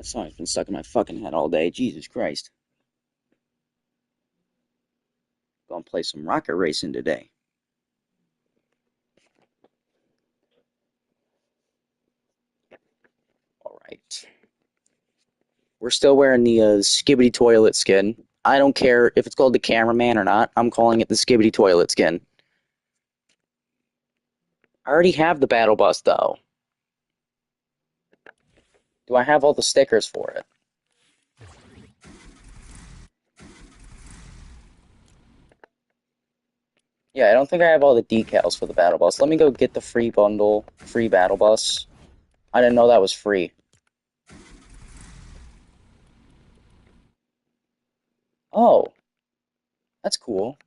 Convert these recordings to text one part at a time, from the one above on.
That song's been stuck in my fucking head all day. Jesus Christ. Gonna play some rocket racing today. Alright. We're still wearing the Skibbity Toilet skin. I don't care if it's called the Cameraman or not. I'm calling it the Skibbity Toilet skin. I already have the Battle Bus, though. Do I have all the stickers for it? Yeah, I don't think I have all the decals for the Battle Bus. Let me go get the free bundle, free Battle Bus. I didn't know that was free. Oh, that's cool.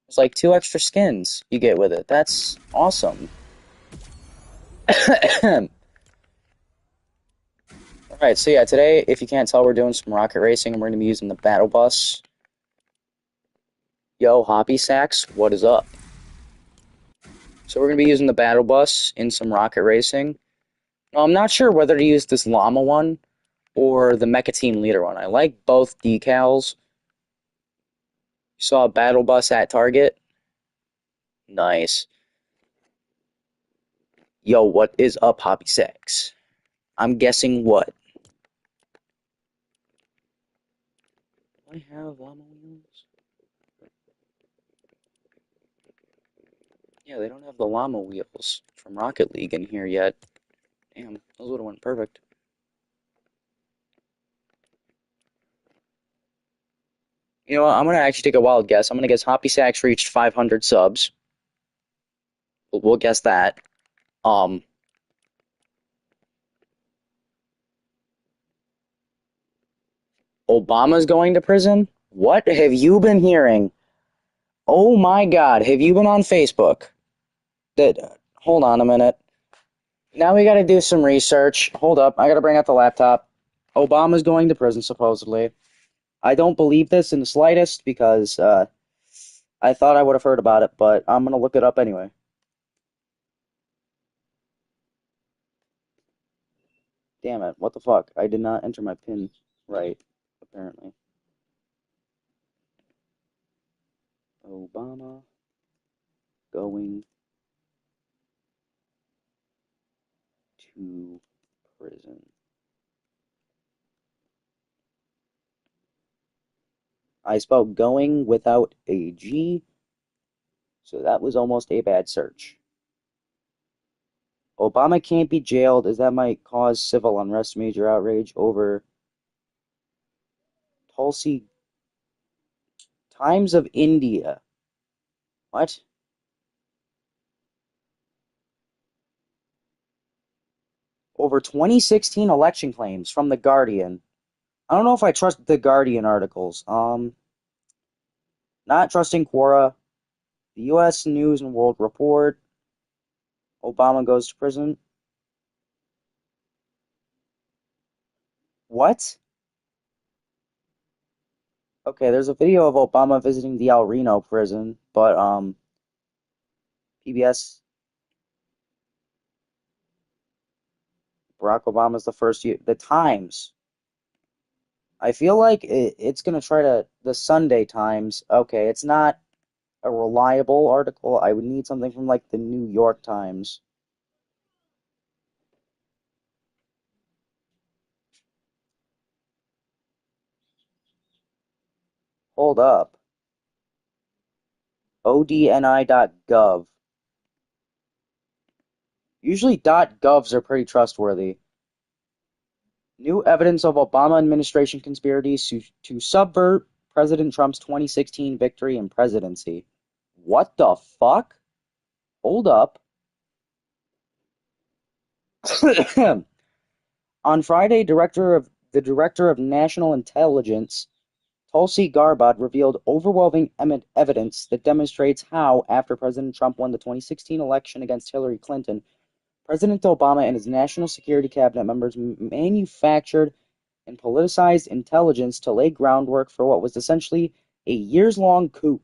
There's like 2 extra skins you get with it. That's awesome. Alright, so yeah, today, if you can't tell, we're doing some rocket racing, and we're going to be using the Battle Bus. Yo, Hoppy Sacks, what is up? So we're going to be using the Battle Bus in some rocket racing. Now, I'm not sure whether to use this Llama one or the Mecha Team Leader one. I like both decals. You saw a Battle Bus at Target? Nice. Yo, what is up, Hoppy Sacks? I'm guessing what? Do I have Llama wheels? Yeah, they don't have the llama wheels from Rocket League in here yet. Damn, those would have went perfect. You know what, I'm gonna actually take a wild guess. I'm gonna guess Hoppy Sacks reached 500 subs. We'll guess that. Um, Obama's going to prison? What have you been hearing? Oh my God, have you been on Facebook? That, hold on a minute. Now we gotta do some research. Hold up, I gotta bring out the laptop. Obama's going to prison, supposedly. I don't believe this in the slightest because, I thought I would have heard about it, but I'm gonna look it up anyway. Damn it, what the fuck? I did not enter my PIN right, apparently. Obama going to prison. I spelled going without a G, so that was almost a bad search. Obama can't be jailed as that might cause civil unrest, major outrage over Tulsi Times of India. What? Over 2016 election claims from The Guardian. I don't know if I trust The Guardian articles. Not trusting Quora. The U.S. News and World Report. Obama goes to prison. What? Okay, there's a video of Obama visiting the El Reno prison, but PBS, Barack Obama's the first year. The Times. I feel like it's gonna try to the Sunday Times. Okay, it's not a reliable article. I would need something from like the New York Times. Hold up. ODNI.gov. Usually .govs are pretty trustworthy. New evidence of Obama administration conspiracies to subvert President Trump's 2016 victory and presidency. What the fuck? Hold up. On Friday, the director of national intelligence, Tulsi Gabbard, revealed overwhelming evidence that demonstrates how, after President Trump won the 2016 election against Hillary Clinton, President Obama and his national security cabinet members manufactured and politicized intelligence to lay groundwork for what was essentially a years-long coup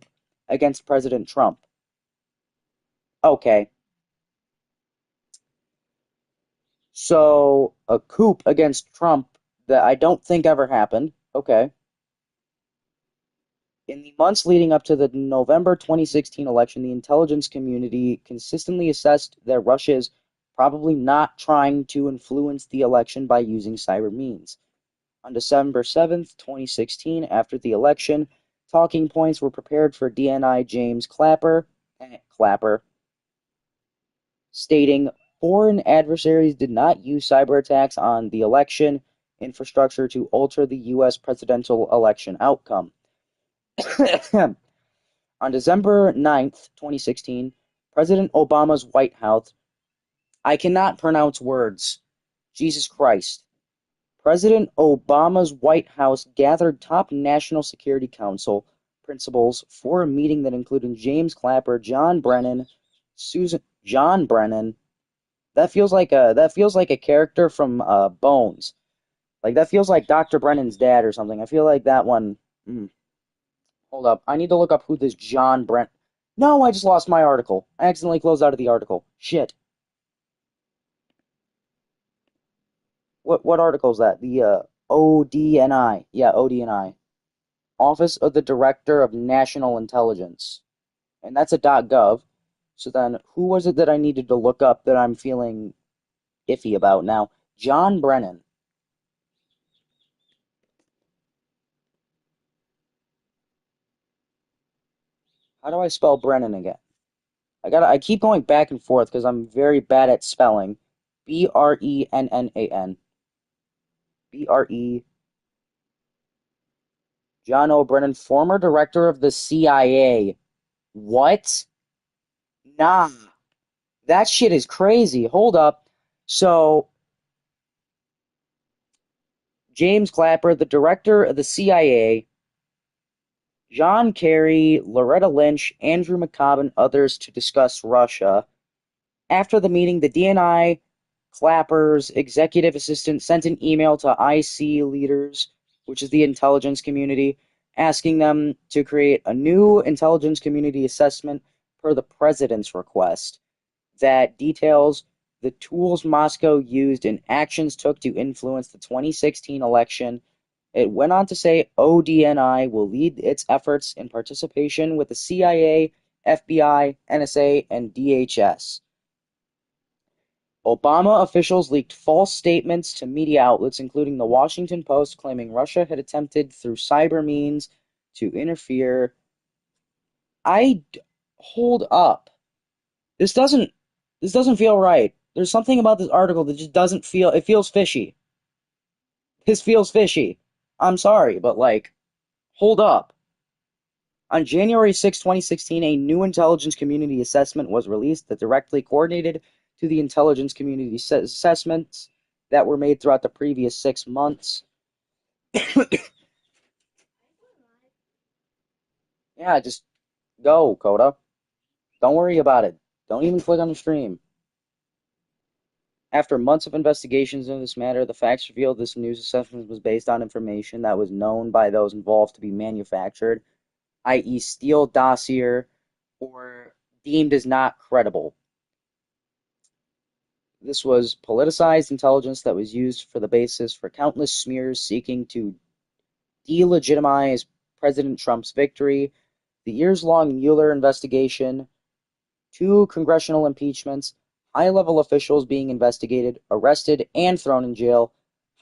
against President Trump. Okay. So, a coup against Trump that I don't think ever happened. Okay. In the months leading up to the November 2016 election, the intelligence community consistently assessed that Russia is probably not trying to influence the election by using cyber means. On December 7th, 2016, after the election, talking points were prepared for DNI James Clapper, stating foreign adversaries did not use cyber attacks on the election infrastructure to alter the U.S. presidential election outcome. On December 9th, 2016, President Obama's White House, I cannot pronounce words. Jesus Christ. President Obama's White House gathered top National Security Council principals for a meeting that included James Clapper, John Brennan. That feels like a character from Bones. Like that feels like Dr. Brennan's dad or something. I feel like that one. Mm, hold up, I need to look up who this John Brent. No, I just lost my article. I accidentally closed out of the article. Shit. What article is that? The ODNI. Yeah, ODNI. Office of the Director of National Intelligence. And that's a .gov. So then, who was it that I needed to look up that I'm feeling iffy about now? John Brennan. How do I spell Brennan again? I keep going back and forth because I'm very bad at spelling. Brennan. Bre John O'Brennan, former director of the CIA. What? Nah. That shit is crazy. Hold up. So, James Clapper, the director of the CIA, John Kerry, Loretta Lynch, Andrew McCabe, and others to discuss Russia. After the meeting, the DNI Clapper's executive assistant sent an email to IC leaders, which is the intelligence community, asking them to create a new intelligence community assessment per the president's request that details the tools Moscow used and actions took to influence the 2016 election. It went on to say ODNI will lead its efforts in participation with the CIA, FBI, NSA, and DHS. Obama officials leaked false statements to media outlets, including the Washington Post, claiming Russia had attempted through cyber means to interfere. I hold up. This doesn't this doesn't feel right. There's something about this article that just doesn't feel it feels fishy. This feels fishy. I'm sorry, but like hold up. On January 6, 2016, a new intelligence community assessment was released that directly coordinated to the intelligence community assessments that were made throughout the previous 6 months. Yeah, just go, Coda. Don't worry about it. Don't even click on the stream. After months of investigations into this matter, the facts revealed this news assessment was based on information that was known by those involved to be manufactured, i.e., Steele dossier, or deemed as not credible. This was politicized intelligence that was used for the basis for countless smears seeking to delegitimize President Trump's victory, the years-long Mueller investigation, 2 congressional impeachments, high-level officials being investigated, arrested, and thrown in jail,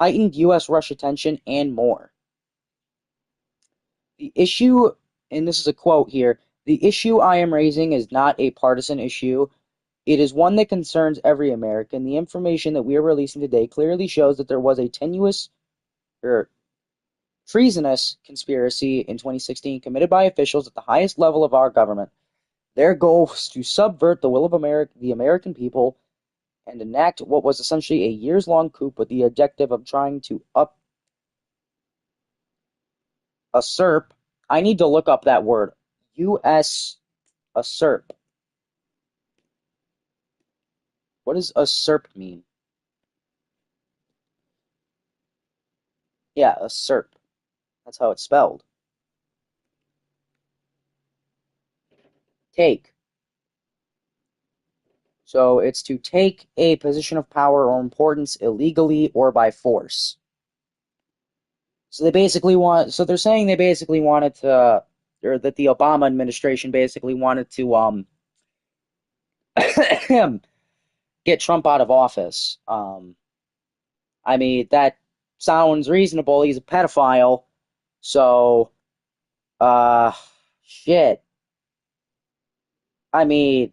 heightened U.S.-Russia tension, and more. The issue, and this is a quote here, the issue I am raising is not a partisan issue. It is one that concerns every American. The information that we are releasing today clearly shows that there was a tenuous or treasonous conspiracy in 2016 committed by officials at the highest level of our government. Their goal was to subvert the will of the American people and enact what was essentially a years-long coup with the objective of trying to usurp. I need to look up that word. U.S. usurp. What does usurp mean? Yeah, usurp. That's how it's spelled. Take. So it's to take a position of power or importance illegally or by force. So they basically want. So they're saying they basically wanted to, or that the Obama administration basically wanted to get Trump out of office. I mean that sounds reasonable. He's a pedophile, so uh, shit. I mean,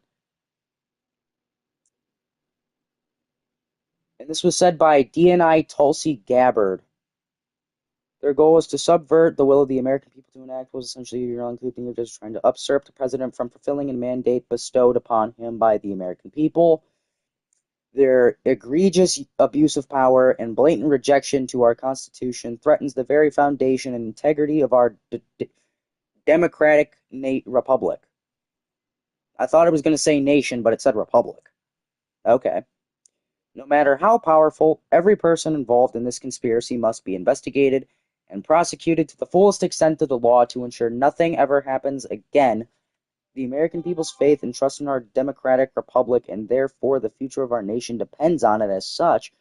and this was said by DNI Tulsi Gabbard. Their goal was to subvert the will of the American people to enact was essentially including just trying to usurp the president from fulfilling a mandate bestowed upon him by the American people. Their egregious abuse of power and blatant rejection to our Constitution threatens the very foundation and integrity of our democratic republic. I thought it was going to say nation, but it said republic. Okay. No matter how powerful, every person involved in this conspiracy must be investigated and prosecuted to the fullest extent of the law to ensure nothing ever happens again. The American people's faith and trust in our democratic republic and therefore the future of our nation depends on it. As such,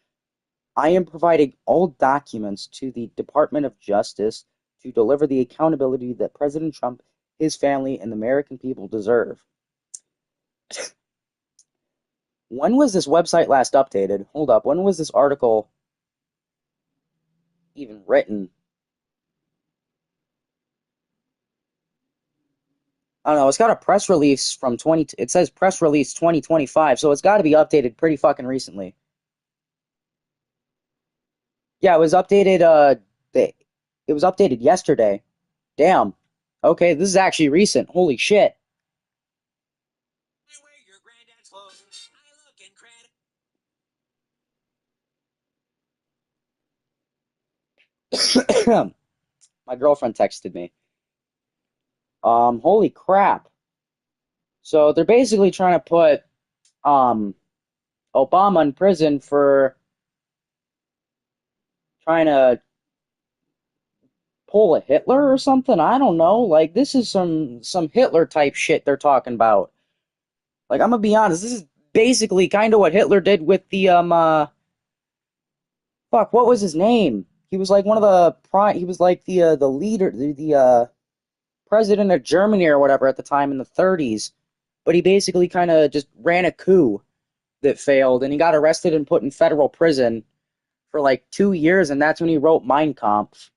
I am providing all documents to the Department of Justice to deliver the accountability that President Trump, his family, and the American people deserve. When was this website last updated? Hold up. When was this article even written? I don't know. It's got a press release from it says press release 2025, so it's got to be updated pretty fucking recently. Yeah, it was updated it was updated yesterday. Damn. Okay, this is actually recent. Holy shit. My girlfriend texted me. Holy crap. So they're basically trying to put Obama in prison for trying to pull a Hitler or something. I don't know. Like this is some Hitler type shit they're talking about. Like I'm gonna be honest, this is basically kind of what Hitler did with the fuck, what was his name? He was like one of he was like the leader, the president of Germany or whatever at the time in the 30s. But he basically kind of just ran a coup that failed, and he got arrested and put in federal prison for like 2 years, and that's when he wrote Mein Kampf.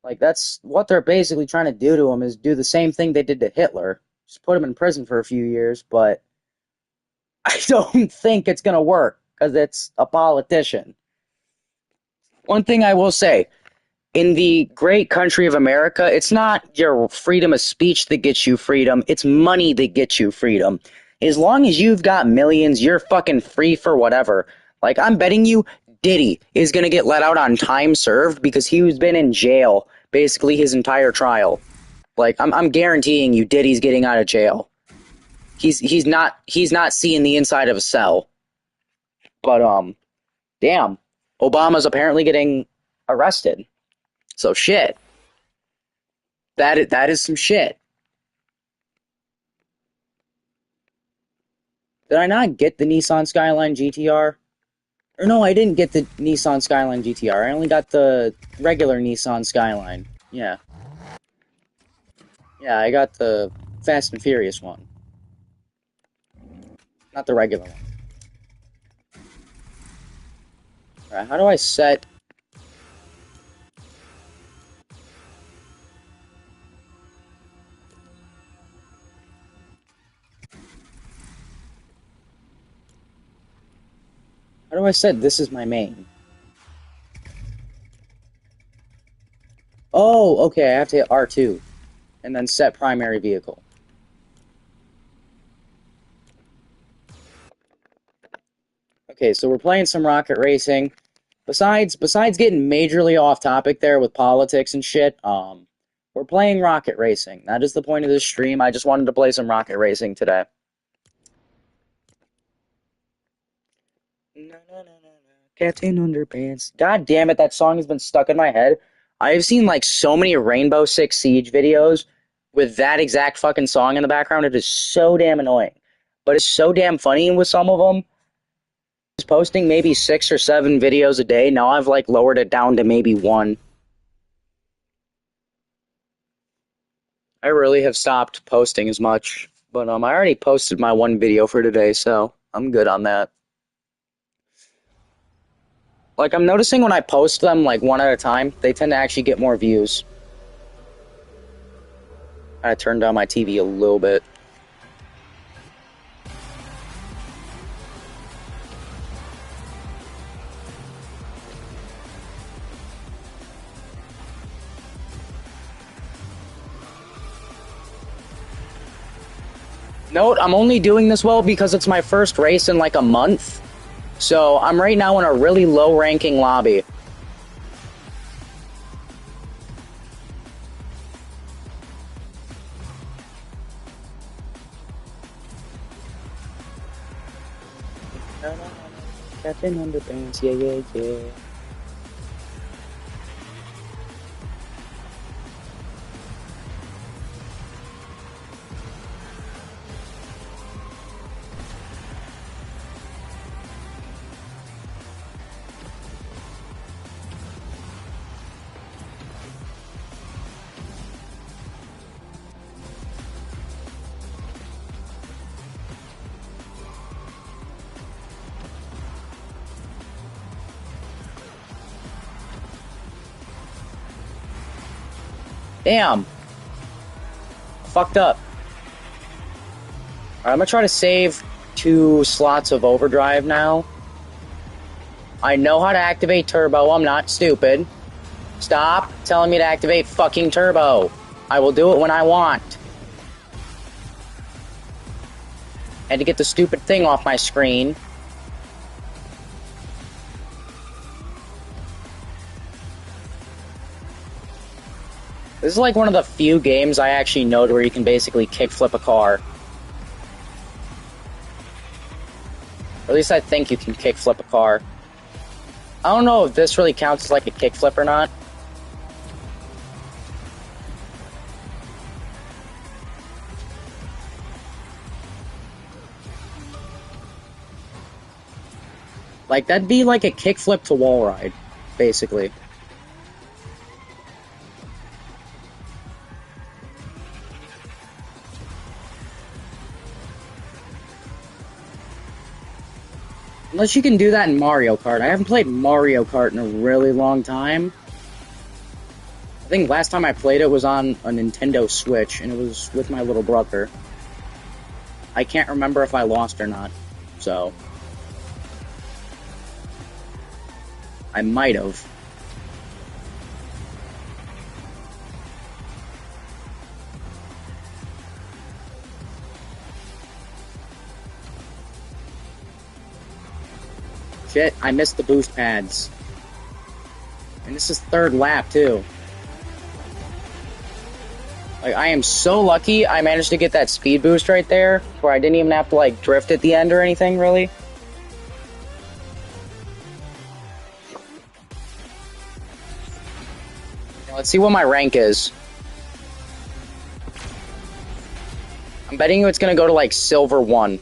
Like that's what they're basically trying to do to him is do the same thing they did to Hitler. Just put him in prison for a few years, but I don't think it's gonna work because it's a politician. One thing I will say, in the great country of America, it's not your freedom of speech that gets you freedom, it's money that gets you freedom. As long as you've got millions, you're fucking free for whatever. Like, I'm betting you Diddy is going to get let out on time served because he's been in jail basically his entire trial. Like, I'm guaranteeing you Diddy's getting out of jail. He's not seeing the inside of a cell. But damn. Obama's apparently getting arrested. So shit. That is some shit. Did I not get the Nissan Skyline GTR? Or no, I didn't get the Nissan Skyline GTR. I only got the regular Nissan Skyline. Yeah. Yeah, I got the Fast and Furious one. Not the regular one. Alright, how do I set... How do I set this is my main? Oh, okay, I have to hit R2. And then set primary vehicle. Okay, so we're playing some rocket racing. Besides getting majorly off topic there with politics and shit, we're playing rocket racing. That is the point of this stream. I just wanted to play some rocket racing today. Captain Underpants. God damn it, that song has been stuck in my head. I've seen like so many Rainbow Six Siege videos with that exact fucking song in the background. It is so damn annoying. But it's so damn funny with some of them. posting maybe 6 or 7 videos a day. Now I've like lowered it down to maybe 1. I really have stopped posting as much, but I already posted my 1 video for today, so I'm good on that. Like, I'm noticing when I post them like one at a time, they tend to actually get more views. I turned down my TV a little bit. Note, I'm only doing this well because it's my first race in like a month. So I'm right now in a really low ranking lobby. Captain Underpants, yeah. Damn. Fucked up. Alright, I'm gonna try to save 2 slots of overdrive now. I know how to activate turbo, I'm not stupid. Stop telling me to activate fucking turbo. I will do it when I want. And to get the stupid thing off my screen. This is like one of the few games I actually know where you can basically kickflip a car. Or at least I think you can kickflip a car. I don't know if this really counts as like a kickflip or not. Like, that'd be like a kickflip to wall ride, basically. Unless you can do that in Mario Kart. I haven't played Mario Kart in a really long time. I think last time I played it was on a Nintendo Switch, and it was with my little brother. I can't remember if I lost or not, so... I might have. Shit, I missed the boost pads. And this is 3rd lap, too. Like, I am so lucky I managed to get that speed boost right there, where I didn't even have to, like, drift at the end or anything, really. Let's see what my rank is. I'm betting you it's gonna go to, like, Silver 1.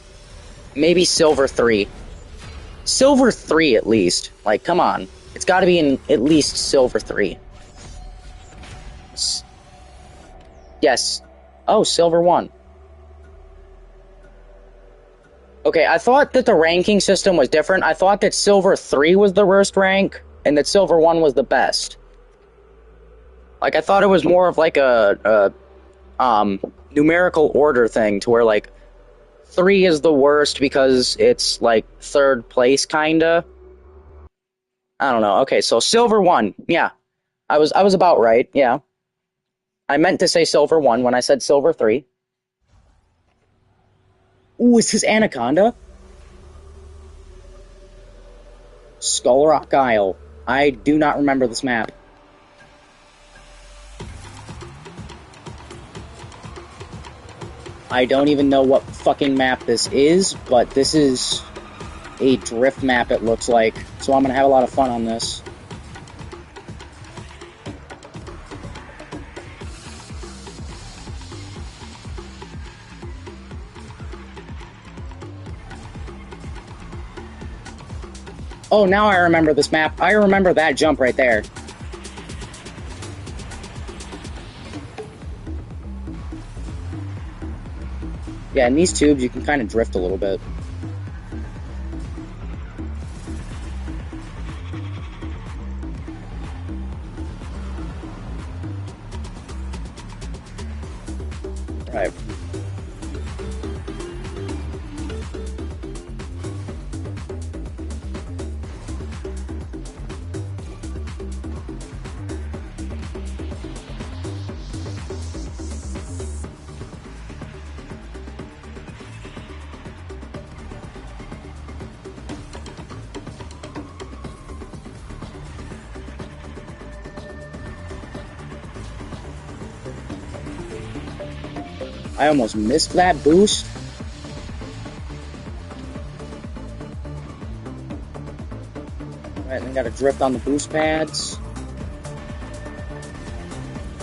Maybe Silver 3. Silver 3, at least. Like, come on. It's gotta be in at least Silver 3. Yes. Oh, Silver 1. Okay, I thought that the ranking system was different. I thought that Silver 3 was the worst rank, and that Silver 1 was the best. Like, I thought it was more of, like, a numerical order thing, to where, like, 3 is the worst because it's, like, 3rd place, kinda. I don't know. Okay, so Silver 1. Yeah. I was about right, yeah. I meant to say Silver 1 when I said Silver 3. Ooh, is this Anaconda? Skull Rock Isle. I do not remember this map. I don't even know what fucking map this is, but this is a drift map, it looks like. So I'm gonna have a lot of fun on this. Oh, now I remember this map. I remember that jump right there. Yeah, in these tubes, you can kind of drift a little bit. Right. I almost missed that boost. Right, then gotta drift on the boost pads.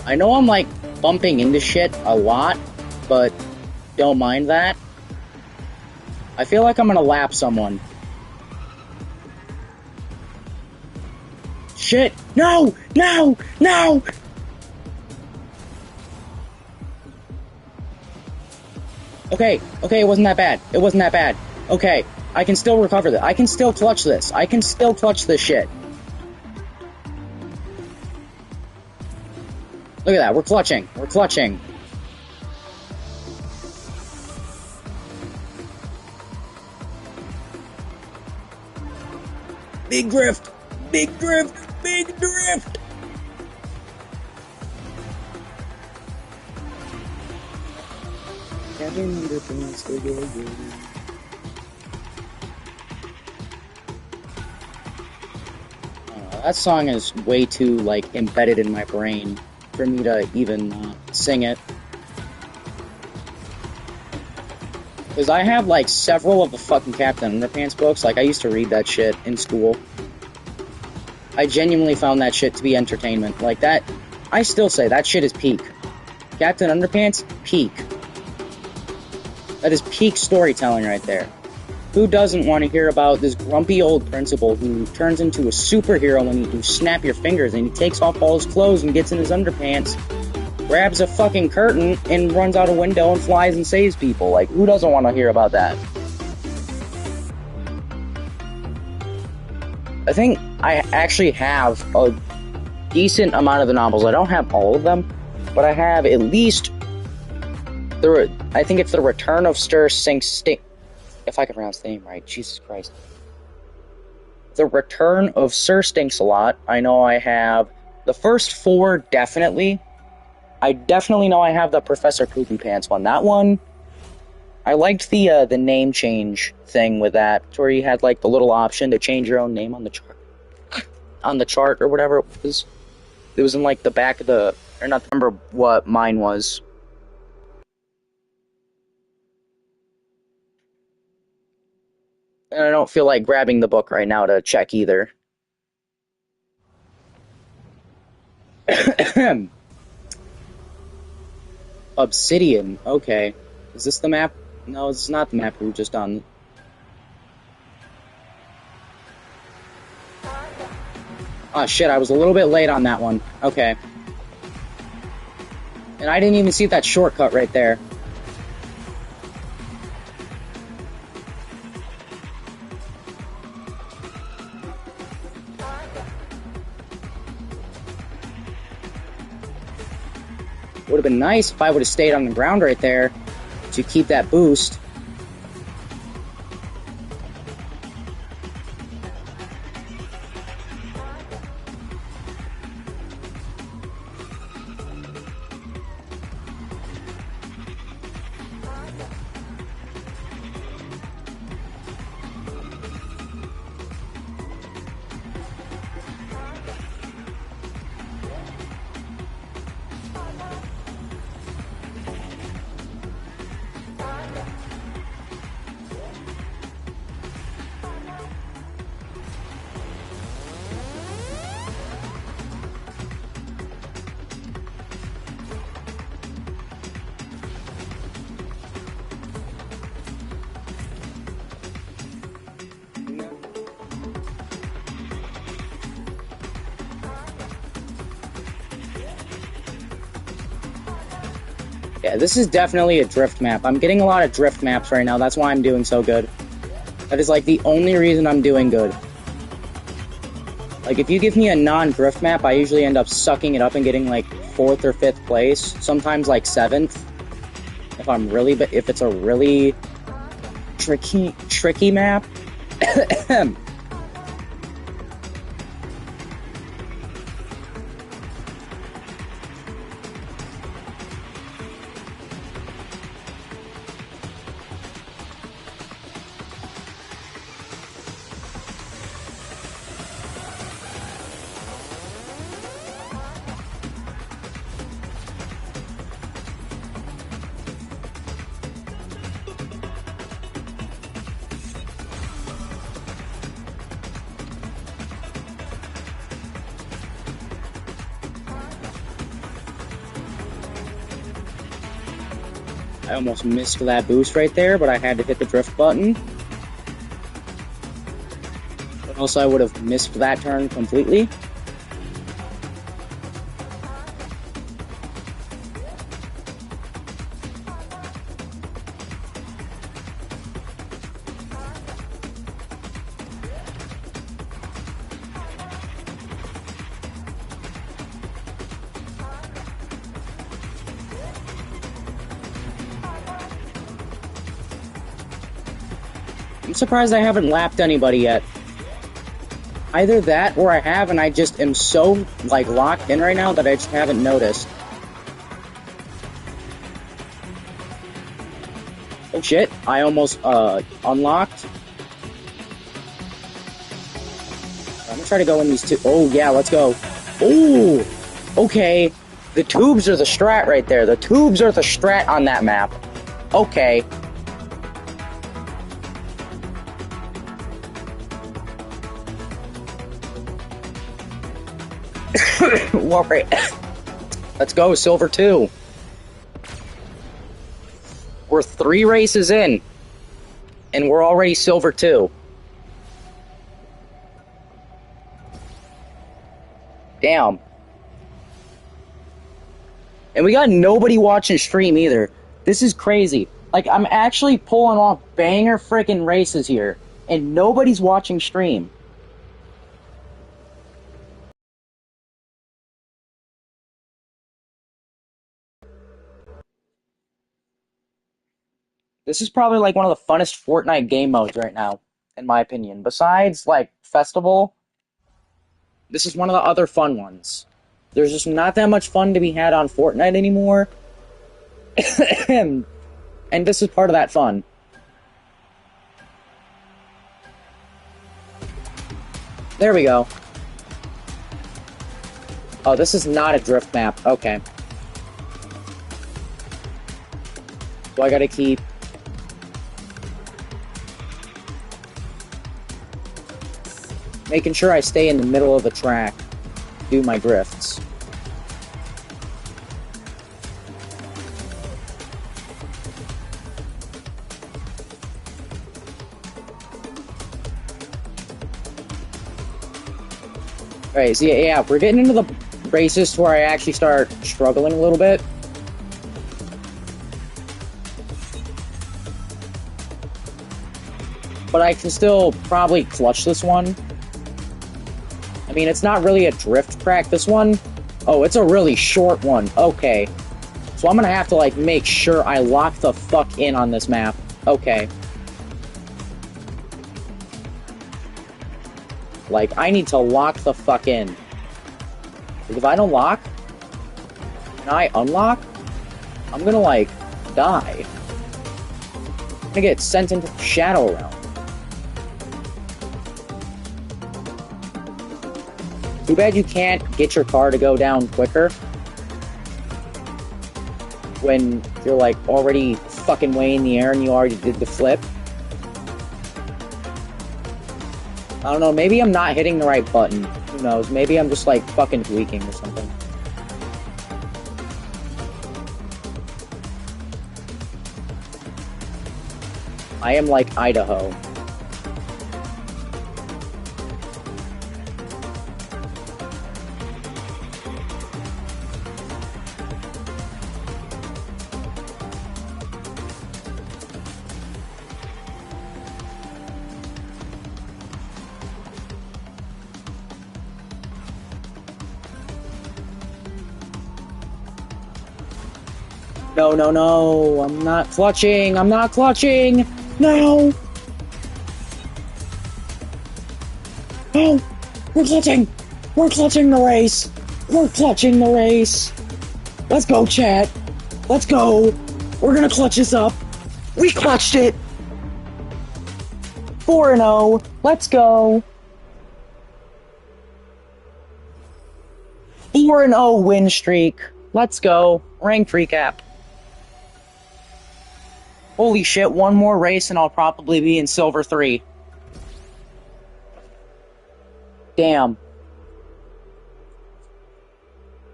I know I'm like bumping into shit a lot, but don't mind that. I feel like I'm gonna lap someone. Shit! No! No! No! Okay, it wasn't that bad. It wasn't that bad. Okay, I can still recover this. I can still clutch this. I can still clutch this shit. Look at that, we're clutching. We're clutching. Big drift! Big drift! Big drift! That song is way too, like, embedded in my brain for me to even sing it. Because I have, like, several of the fucking Captain Underpants books. Like, I used to read that shit in school. I genuinely found that shit to be entertainment. Like, that... I still say that shit is peak. Captain Underpants, peak. That is peak storytelling right there. Who doesn't want to hear about this grumpy old principal who turns into a superhero when you snap your fingers and he takes off all his clothes and gets in his underpants, grabs a fucking curtain and runs out a window and flies and saves people? Like, who doesn't want to hear about that? I think I actually have a decent amount of the novels. I don't have all of them, but I have at least I think it's The Return of Stir Sink Stink. If I can pronounce the name right, Jesus Christ. The Return of Sir Stinks-a-Lot. I know I have the first 4, definitely. I definitely know I have the Professor Poopy Pants one. That one, I liked the name change thing with that, where you had like the little option to change your own name on the chart, or whatever it was. It was in like the back of the, or not remember what mine was. And I don't feel like grabbing the book right now to check either. Obsidian, okay. Is this the map? No, it's not the map we were just on. Oh shit, I was a little bit late on that one. Okay. And I didn't even see that shortcut right there. Would have been nice if I would have stayed on the ground right there to keep that boost. Yeah, this is definitely a drift map. I'm getting a lot of drift maps right now. That's why I'm doing so good. That is, like, the only reason I'm doing good. Like, if you give me a non-drift map, I usually end up sucking it up and getting, like, 4th or 5th place. Sometimes, like, 7th. If it's a really tricky map. I almost missed that boost right there, but I had to hit the drift button. Or else I would have missed that turn completely. I'm surprised I haven't lapped anybody yet. Either that, or I have, and I just am so, like, locked in right now that I just haven't noticed. Oh shit, I almost, unlocked. I'm gonna try to go in these two. Oh yeah, let's go. Oh, okay. The tubes are the strat right there. The tubes are the strat on that map. Okay. Alright. Let's go, Silver 2. We're 3 races in, and we're already Silver 2. Damn. And we got nobody watching stream either. This is crazy. Like, I'm actually pulling off banger freaking races here, and nobody's watching stream. This is probably like one of the funnest Fortnite game modes right now, in my opinion. Besides, like, Festival, this is one of the other fun ones. There's just not that much fun to be had on Fortnite anymore. And this is part of that fun. There we go. Oh, this is not a drift map. Okay. So I gotta keep... making sure I stay in the middle of the track. Do my drifts. Alright, so yeah, we're getting into the races where I actually start struggling a little bit. But I can still probably clutch this one. I mean, it's not really a drift track, this one. Oh, it's a really short one. Okay. So I'm gonna have to, like, make sure I lock the fuck in on this map. Okay. Like, I need to lock the fuck in. Because if I don't lock, and I unlock, I'm gonna, like, die. I'm gonna get sent into the Shadow Realm. Too bad you can't get your car to go down quicker when you're, like, already fucking way in the air and you already did the flip. I don't know, maybe I'm not hitting the right button. Who knows? Maybe I'm just, like, fucking tweaking or something. I am like Idaho. No, no, no. I'm not clutching. I'm not clutching. No. Oh, we're clutching. We're clutching the race. We're clutching the race. Let's go, chat. Let's go. We're gonna clutch this up. We clutched it. 4-0. Let's go. 4-0 win streak. Let's go. Ranked recap. Holy shit, one more race and I'll probably be in Silver 3. Damn.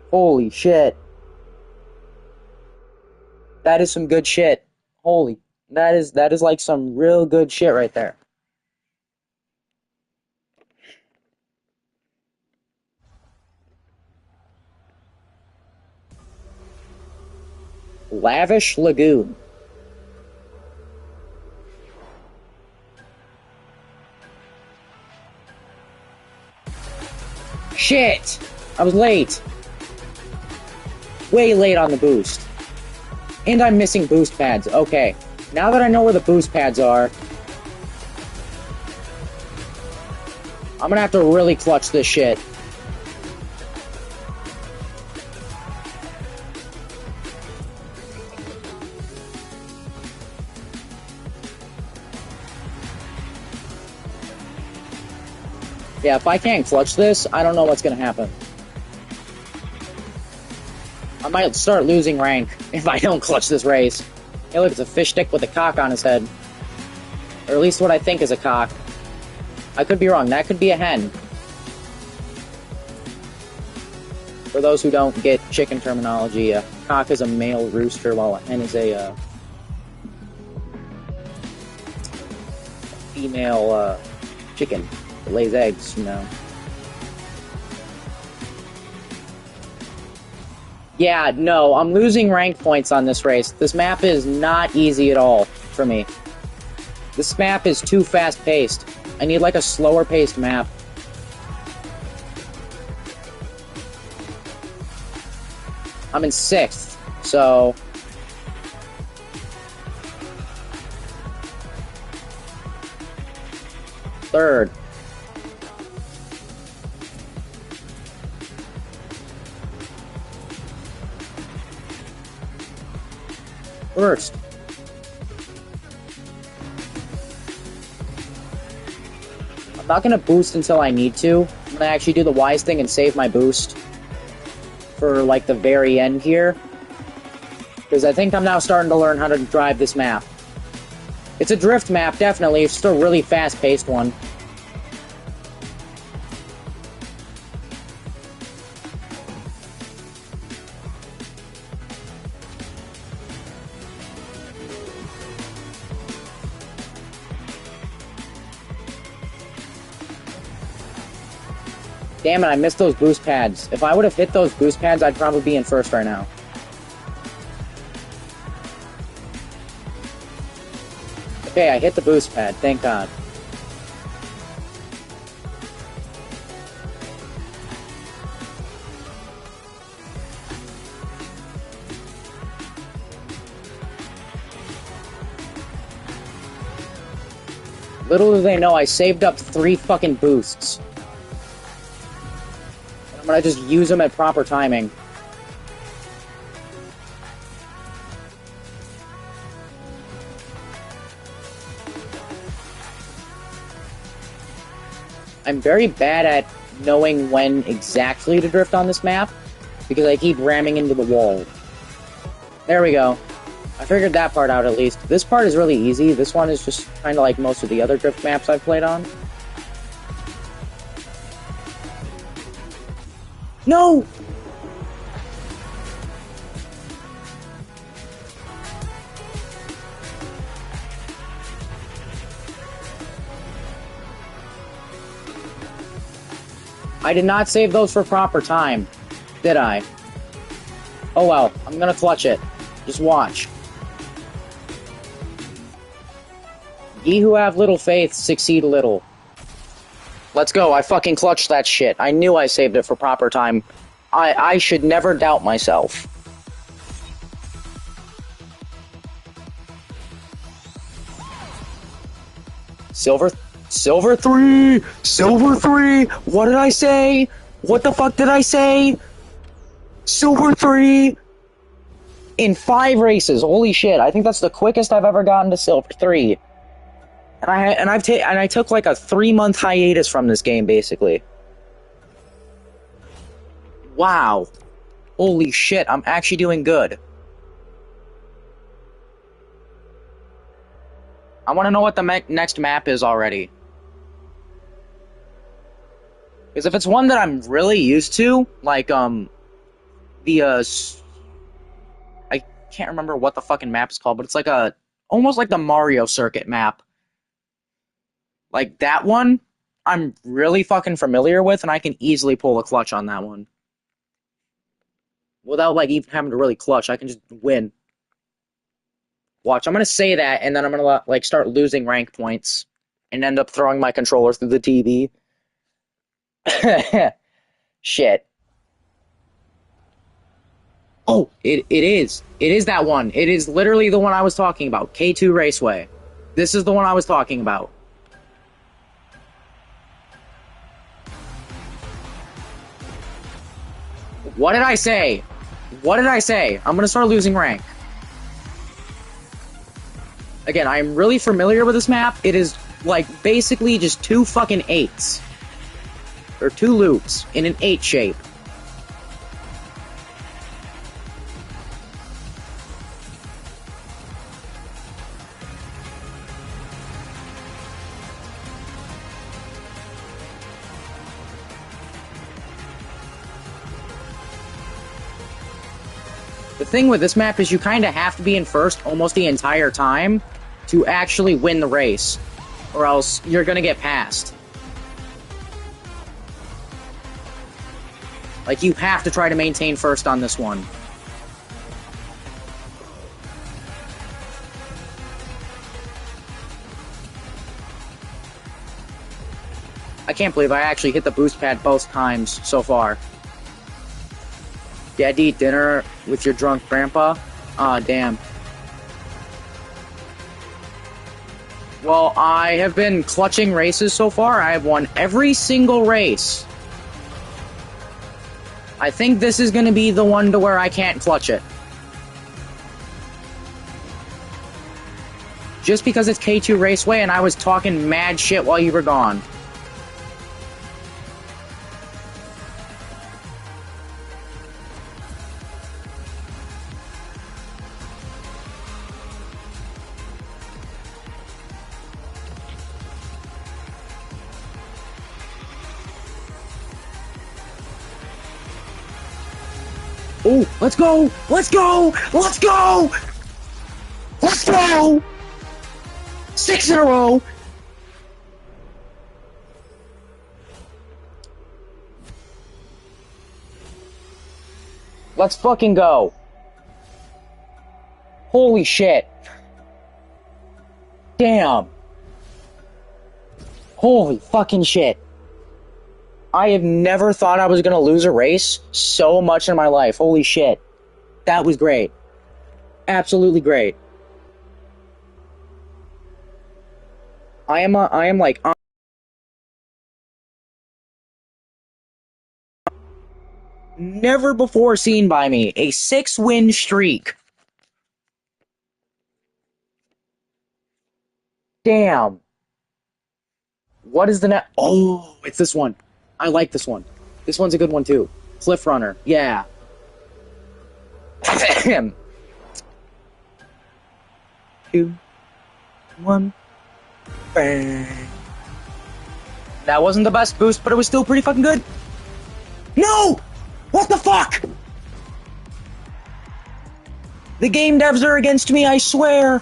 Holy shit. That is some good shit. Holy. That is like some real good shit right there. Lavish Lagoon. Shit! I was late. Way late on the boost. And I'm missing boost pads. Okay. Now that I know where the boost pads are, I'm gonna have to really clutch this shit. Yeah, if I can't clutch this, I don't know what's gonna happen. I might start losing rank if I don't clutch this race. Hey look, it's a fish stick with a cock on his head. Or at least what I think is a cock. I could be wrong, that could be a hen. For those who don't get chicken terminology, a cock is a male rooster while a hen is a female chicken that lays eggs, you know. Yeah, no, I'm losing rank points on this race. This map is not easy at all for me. This map is too fast-paced. I need like a slower-paced map. I'm in 6th, so... Third. First. I'm not gonna boost until I need to. I'm gonna actually do the wise thing and save my boost for like the very end here. Because I think I'm now starting to learn how to drive this map. It's a drift map, definitely. It's just a really fast-paced one. Damn it, I missed those boost pads. If I would have hit those boost pads, I'd probably be in first right now. Okay, I hit the boost pad, thank God. Little do they know, I saved up 3 fucking boosts. I'm gonna just use them at proper timing. I'm very bad at knowing when exactly to drift on this map, because I keep ramming into the wall. There we go. I figured that part out at least. This part is really easy. This one is just kind of like most of the other drift maps I've played on. No! I did not save those for proper time, did I? Oh well, I'm gonna clutch it. Just watch. Ye who have little faith succeed little. Let's go, I fucking clutched that shit. I knew I saved it for proper time. I should never doubt myself. Silver 3! Silver 3! What did I say? What the fuck did I say? Silver 3! In 5 races. Holy shit. I think that's the quickest I've ever gotten to Silver 3. And I took like a 3-month hiatus from this game, basically. Wow. Holy shit, I'm actually doing good. I want to know what the next map is already. Because if it's one that I'm really used to, like, I can't remember what the fucking map is called, but it's like almost like the Mario circuit map. Like, that one, I'm really fucking familiar with, and I can easily pull a clutch on that one. Without, like, even having to really clutch, I can just win. Watch, I'm gonna say that, and then I'm gonna, like, start losing rank points, and end up throwing my controller through the TV. Shit. Oh, it is. It is that one. It is literally the one I was talking about. K2 Raceway. This is the one I was talking about. What did I say? What did I say? I'm gonna start losing rank. Again, I am really familiar with this map. It is, like, basically just 2 fucking 8s. Or 2 loops in an 8 shape. The thing with this map is you kind of have to be in first almost the entire time to actually win the race, or else you're gonna get passed. Like, you have to try to maintain first on this one. I can't believe I actually hit the boost pad both times so far. You had to eat dinner with your drunk grandpa? Aw, damn. Well, I have been clutching races so far. I have won every single race. I think this is going to be the one to where I can't clutch it. Just because it's K2 Raceway and I was talking mad shit while you were gone. Oh, let's go! Let's go! Let's go! Let's go! 6 in a row! Let's fucking go. Holy shit. Damn. Holy fucking shit. I have never thought I was gonna lose a race so much in my life. Holy shit. That was great. Absolutely great. I am like never before seen by me a 6-win streak. Damn. What is the net? Oh, it's this one. I like this one. This one's a good one too. Cliff Runner. Yeah. 2, 1. Bang. That wasn't the best boost, but it was still pretty fucking good. No! What the fuck? The game devs are against me, I swear.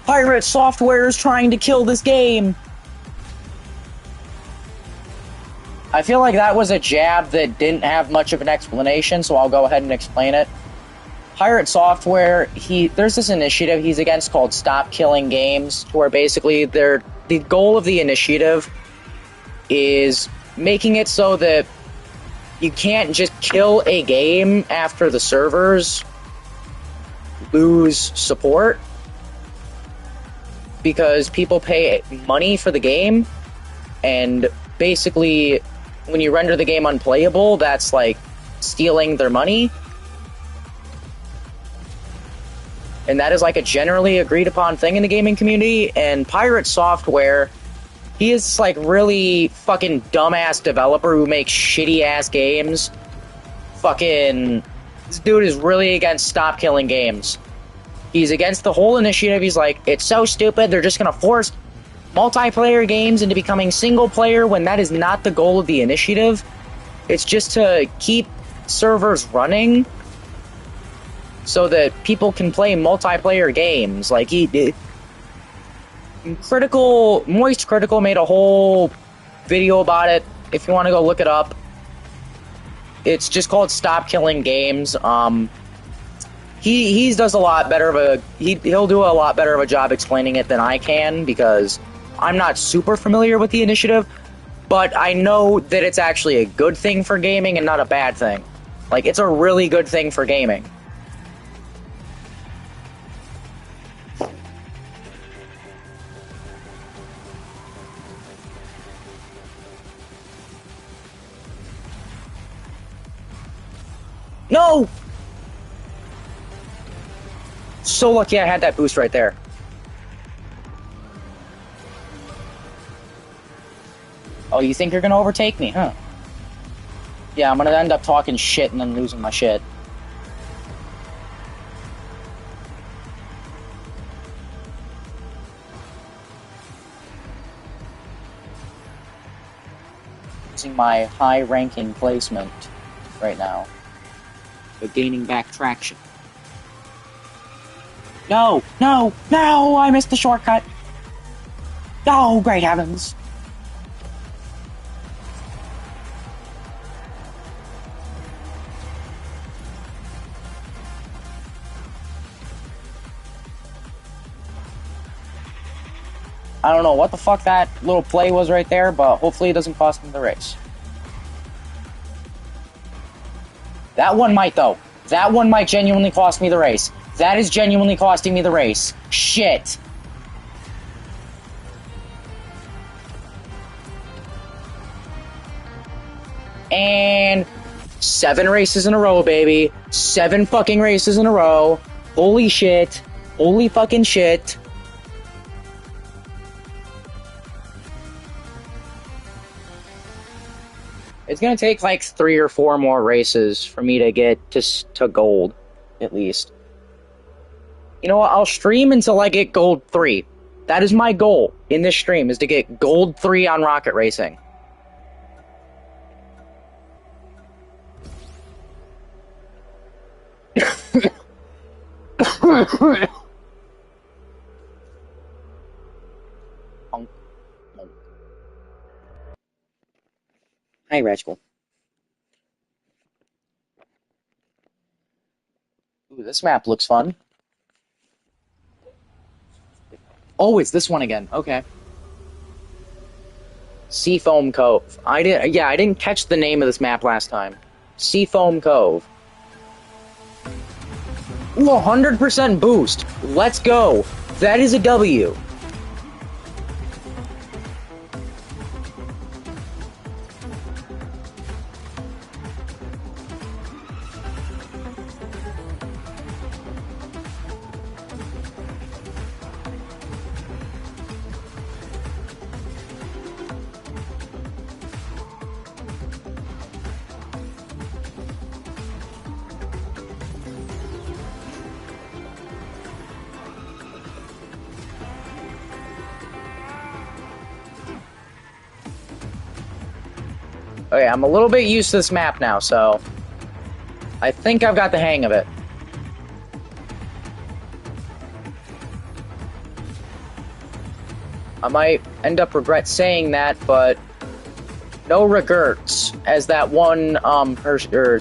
Pirate Software is trying to kill this game. I feel like that was a jab that didn't have much of an explanation, so I'll go ahead and explain it. Pirate Software, there's this initiative he's against called Stop Killing Games, where basically the goal of the initiative is making it so that you can't just kill a game after the servers lose support. because people pay money for the game, and basically, when you render the game unplayable, that's like stealing their money. And that is like a generally agreed upon thing in the gaming community. And Pirate Software, he is like really fucking dumbass developer who makes shitty ass games. Fucking, this dude is really against stop killing games. He's against the whole initiative. He's like, it's so stupid, they're just gonna force multiplayer games into becoming single player when that is not the goal of the initiative. It's just to keep servers running so that people can play multiplayer games. Like, he did. Moist Critical made a whole video about it, if you want to go look it up. It's just called Stop Killing Games. He does a lot better of a he'll do a lot better of a job explaining it than I can, because I'm not super familiar with the initiative, but I know that it's actually a good thing for gaming and not a bad thing. Like, it's a really good thing for gaming. No! So lucky I had that boost right there. Oh, you think you're gonna overtake me, huh? Yeah, I'm gonna end up talking shit and then losing my shit. Using my high-ranking placement right now, but gaining back traction. No! No! No! I missed the shortcut! Oh, great heavens! I don't know what the fuck that little play was right there, but hopefully it doesn't cost me the race. That one might, though. That one might genuinely cost me the race. That is genuinely costing me the race. Shit. And 7 races in a row, baby. 7 fucking races in a row. Holy shit. Holy fucking shit. It's gonna take like 3 or 4 more races for me to get to gold, at least. You know what? I'll stream until I get gold 3. That is my goal in this stream, is to get gold 3 on Rocket Racing. Hi, Rachel. Ooh, this map looks fun. Oh, it's this one again. Okay. Seafoam Cove. I didn't catch the name of this map last time. Seafoam Cove. Ooh, 100% boost. Let's go. That is a W. Okay, I'm a little bit used to this map now, so I think I've got the hang of it. I might end up regret saying that, but no regrets, as that one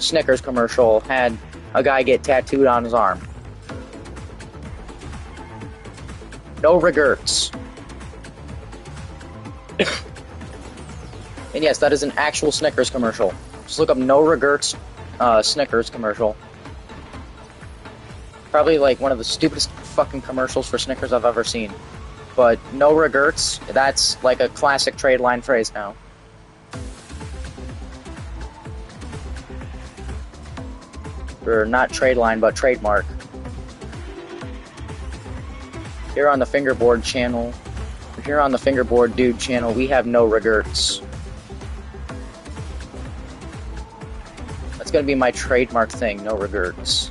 Snickers commercial had a guy get tattooed on his arm. No regrets. And yes, that is an actual Snickers commercial. Just look up no regrets Snickers commercial. Probably like one of the stupidest fucking commercials for Snickers I've ever seen. but no regrets. That's like a classic trade line phrase now. Or not trade line, but trademark. Here on the Fingerboard channel, here on the Fingerboard Dude channel, we have no regrets. That's gonna be my trademark thing, no regrets.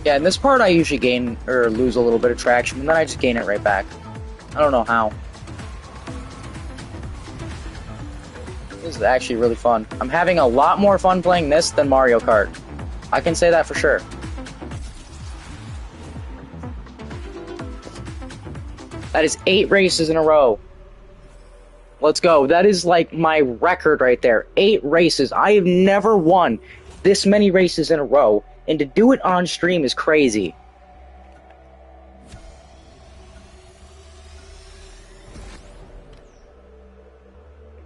Yeah, in this part I usually gain or lose a little bit of traction, and then I just gain it right back. I don't know how. This is actually really fun. I'm having a lot more fun playing this than Mario Kart. I can say that for sure. That is 8 races in a row. Let's go. That is like my record right there. 8 races. I have never won this many races in a row. And to do it on stream is crazy.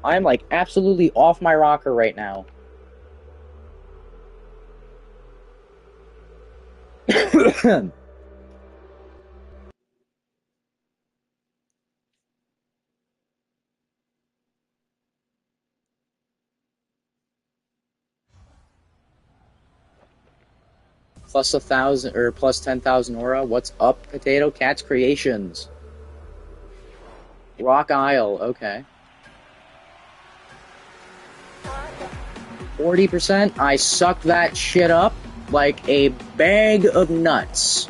I'm like absolutely off my rocker right now. Plus 1,000 or plus 10,000 aura. What's up, Potato Cats Creations? Rock Isle, okay. 40%. I suck that shit up like a bag of nuts.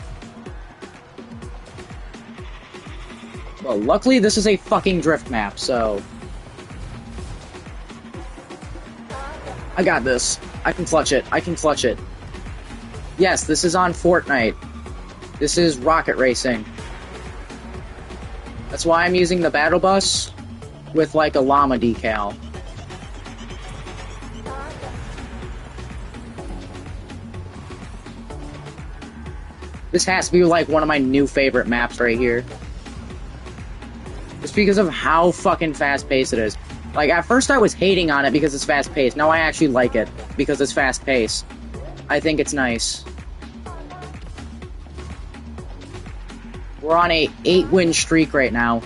Well, luckily this is a fucking drift map, so I got this. I can clutch it. I can clutch it. Yes, this is on Fortnite. This is rocket racing. That's why I'm using the battle bus with like a llama decal. This has to be like one of my new favorite maps right here. Just because of how fucking fast-paced it is. Like, at first I was hating on it because it's fast-paced. Now I actually like it because it's fast-paced. I think it's nice. We're on a 8-win streak right now.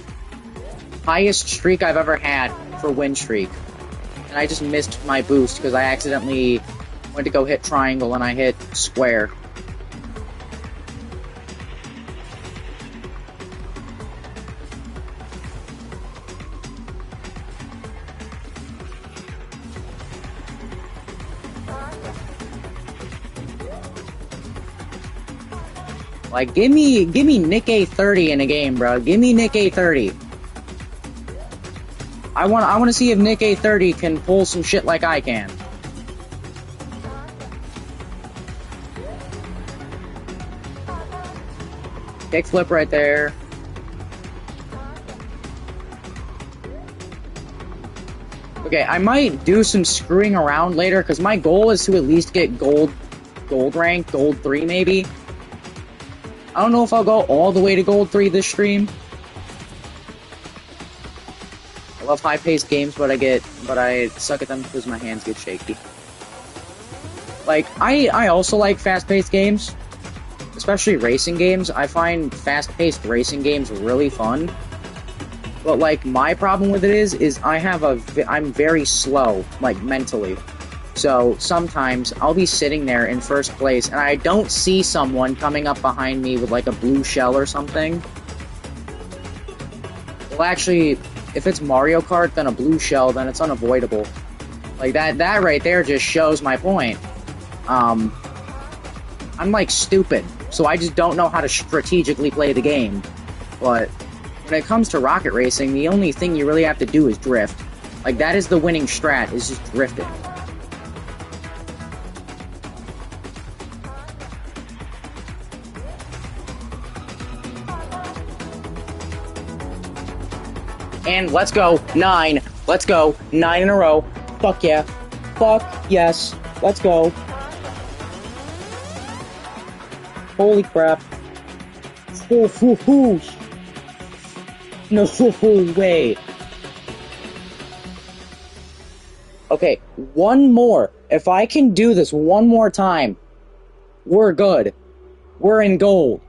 Highest streak I've ever had for win streak. And I just missed my boost because I accidentally went to go hit triangle and I hit square. Like, give me Nick A30 in a game, bro. Give me Nick A30. I want to see if Nick A30 can pull some shit like I can. Kickflip right there. Okay, I might do some screwing around later, because my goal is to at least get gold rank, gold 3 maybe. I don't know if I'll go all the way to gold 3 this stream. I love high-paced games, but I suck at them because my hands get shaky. Like, I also like fast-paced games, especially racing games. I find fast-paced racing games really fun. But, like, my problem with it is I'm very slow, like, mentally. So, sometimes, I'll be sitting there in first place, and I don't see someone coming up behind me with, like, a blue shell or something. Well, actually, if it's Mario Kart, then a blue shell, then it's unavoidable. Like, that right there just shows my point. I'm, like, stupid, so I just don't know how to strategically play the game. But when it comes to rocket racing, the only thing you really have to do is drift. Like, that is the winning strat, is just drifting. And let's go, 9. Let's go, 9 in a row. Fuck yeah. Fuck yes. Let's go. Holy crap. Oh, no way. Okay, one more. If I can do this one more time, we're good. We're in gold.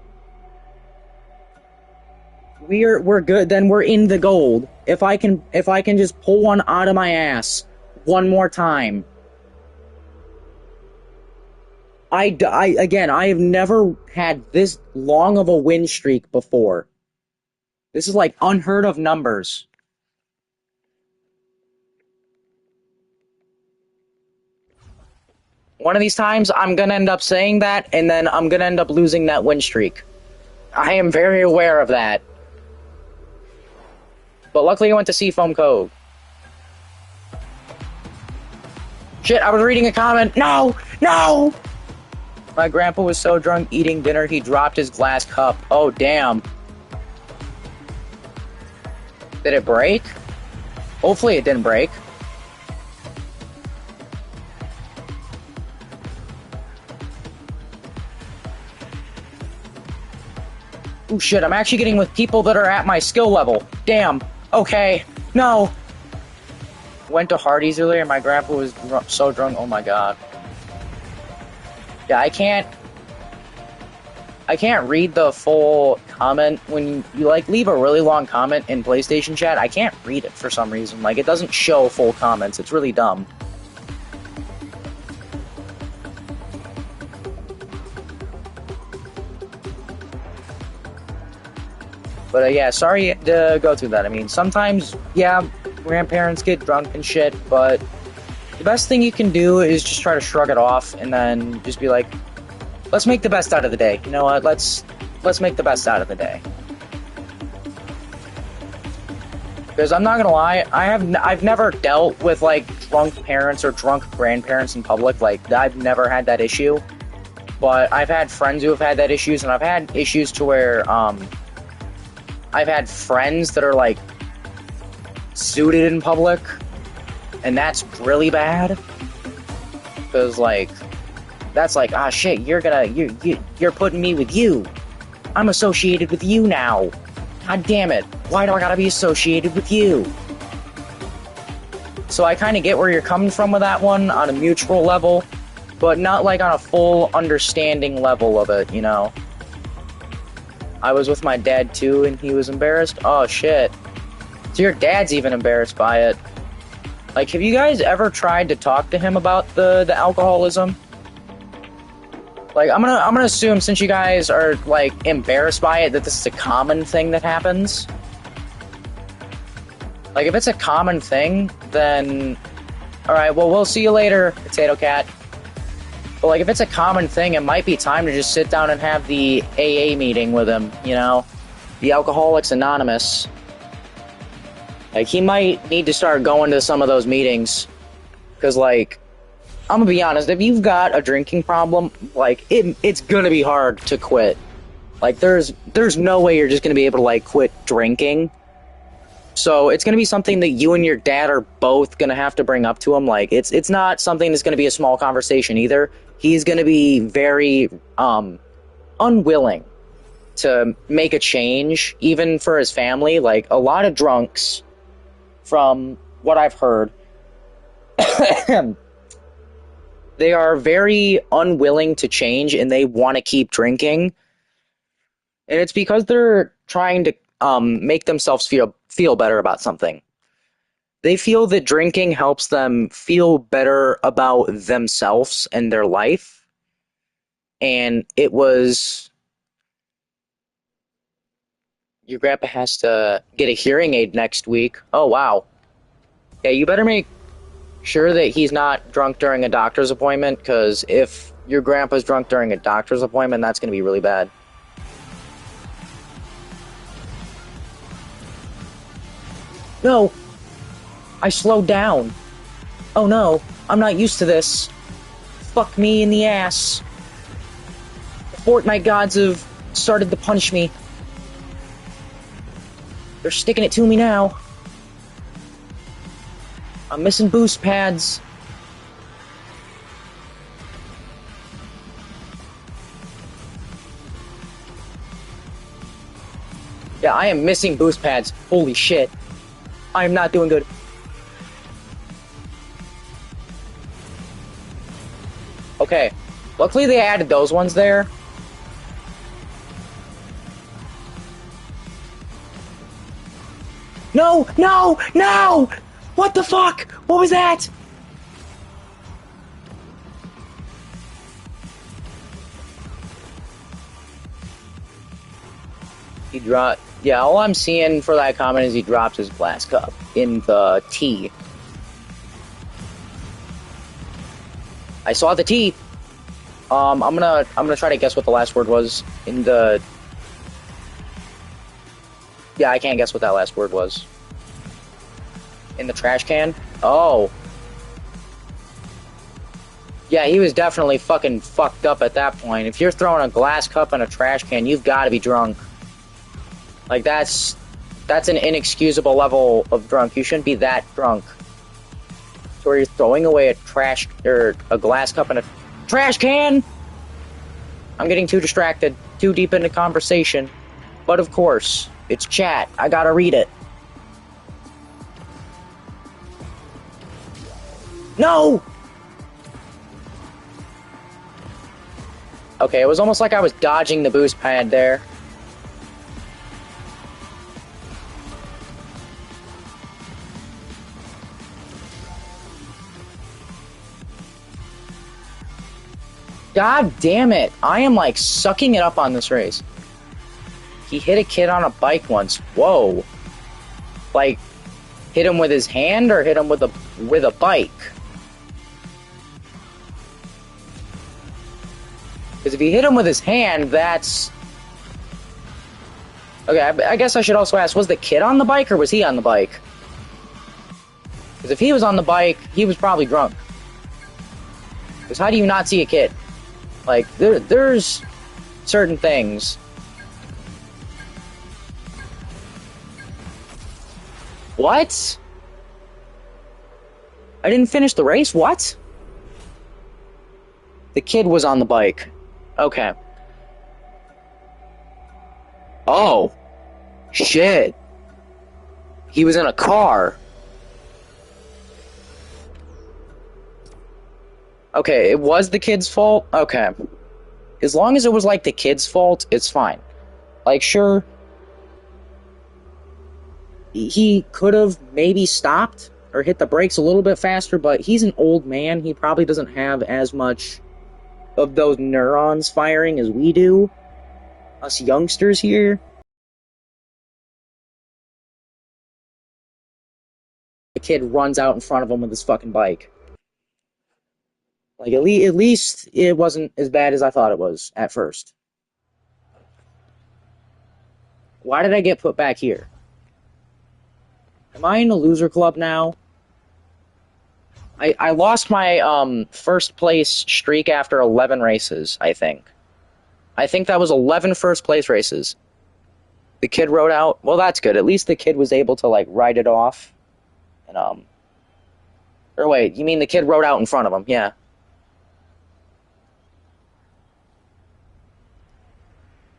We're good. Then we're in the gold. If I can just pull one out of my ass one more time. Again, I have never had this long of a win streak before. This is like unheard of numbers. One of these times, I'm gonna end up saying that, and then I'm gonna end up losing that win streak. I am very aware of that. But luckily I went to Seafoam Cove. Shit, I was reading a comment. No! No! My grandpa was so drunk eating dinner, he dropped his glass cup. Oh, damn. Did it break? Hopefully it didn't break. Oh shit, I'm actually getting with people that are at my skill level. Damn. Okay. No. Went to Hardee's earlier, my grandpa was so drunk. Oh my god. Yeah, I can't read the full comment. When you like leave a really long comment in PlayStation chat, I can't read it for some reason. Like, it doesn't show full comments. It's really dumb. But yeah, sorry to go through that. I mean, sometimes, yeah, grandparents get drunk and shit, but the best thing you can do is just try to shrug it off and then just be like, let's make the best out of the day. You know what? Let's make the best out of the day. Because I'm not gonna lie, I've never dealt with like drunk parents or drunk grandparents in public. Like, I've never had that issue. But I've had friends who have had that issues, and I've had issues to where I've had friends that are like suited in public, and that's really bad. Because like, that's like, ah shit, you're putting me with you. I'm associated with you now. God damn it. Why do I gotta be associated with you? So I kind of get where you're coming from with that one on a mutual level, but not like on a full understanding level of it, you know? I was with my dad too, and he was embarrassed. Oh shit. So your dad's even embarrassed by it. Like, have you guys ever tried to talk to him about the alcoholism? Like, I'm gonna assume, since you guys are like embarrassed by it, that this is a common thing that happens. Like, if it's a common thing, then alright, well, we'll see you later, Potato Cat. But like, if it's a common thing, it might be time to just sit down and have the AA meeting with him, you know? The Alcoholics Anonymous. Like, he might need to start going to some of those meetings. Because, like, I'm gonna be honest, if you've got a drinking problem, like, it's gonna be hard to quit. Like, there's no way you're just gonna be able to, like, quit drinking. So it's gonna be something that you and your dad are both gonna have to bring up to him. Like, it's not something that's gonna be a small conversation either. He's gonna be very unwilling to make a change, even for his family. Like, a lot of drunks, from what I've heard, they are very unwilling to change, and they want to keep drinking. And it's because they're trying to make themselves feel better about something. They feel that drinking helps them feel better about themselves and their life. And it was... Your grandpa has to get a hearing aid next week. Oh, wow. Yeah, you better make sure that he's not drunk during a doctor's appointment, because if your grandpa's drunk during a doctor's appointment, that's going to be really bad. No! I slowed down. Oh no, I'm not used to this. Fuck me in the ass. The Fortnite gods have started to punish me. They're sticking it to me now. I'm missing boost pads. Yeah, I am missing boost pads. Holy shit. I am not doing good. Okay. Luckily they added those ones there. No! No! No! What the fuck? What was that? He dropped... Yeah, all I'm seeing for that comment is he drops his glass cup in the T. I saw the T. I'm gonna try to guess what the last word was in the... Yeah, I can't guess what that last word was. In the trash can? Oh. Yeah, he was definitely fucking fucked up at that point. If you're throwing a glass cup in a trash can, you've got to be drunk. Like, that's an inexcusable level of drunk. You shouldn't be that drunk. So you're throwing away a glass cup in a trash can? I'm getting too distracted, too deep into conversation. But of course, it's chat. I gotta read it. No! Okay, it was almost like I was dodging the boost pad there. God damn it. I am like sucking it up on this race. He hit a kid on a bike once. Whoa. Like, hit him with his hand or hit him with a bike? Because if he hit him with his hand, that's... Okay, I guess I should also ask, was the kid on the bike or was he on the bike? Because if he was on the bike, he was probably drunk. Because how do you not see a kid? Like, there's certain things. What? I didn't finish the race? What? The kid was on the bike. Okay. Oh. Shit. He was in a car. Okay, it was the kid's fault? Okay. As long as it was, like, the kid's fault, it's fine. Like, sure, he could have maybe stopped or hit the brakes a little bit faster, but he's an old man. He probably doesn't have as much of those neurons firing as we do. Us youngsters here. The kid runs out in front of him with his fucking bike. Like, at least it wasn't as bad as I thought it was at first. Why did I get put back here? Am I in a loser club now? I lost my first place streak after 11 races, I think. I think that was 11 first place races. The kid rode out. Well, that's good. At least the kid was able to, like, ride it off. And, or wait, you mean the kid rode out in front of him? Yeah.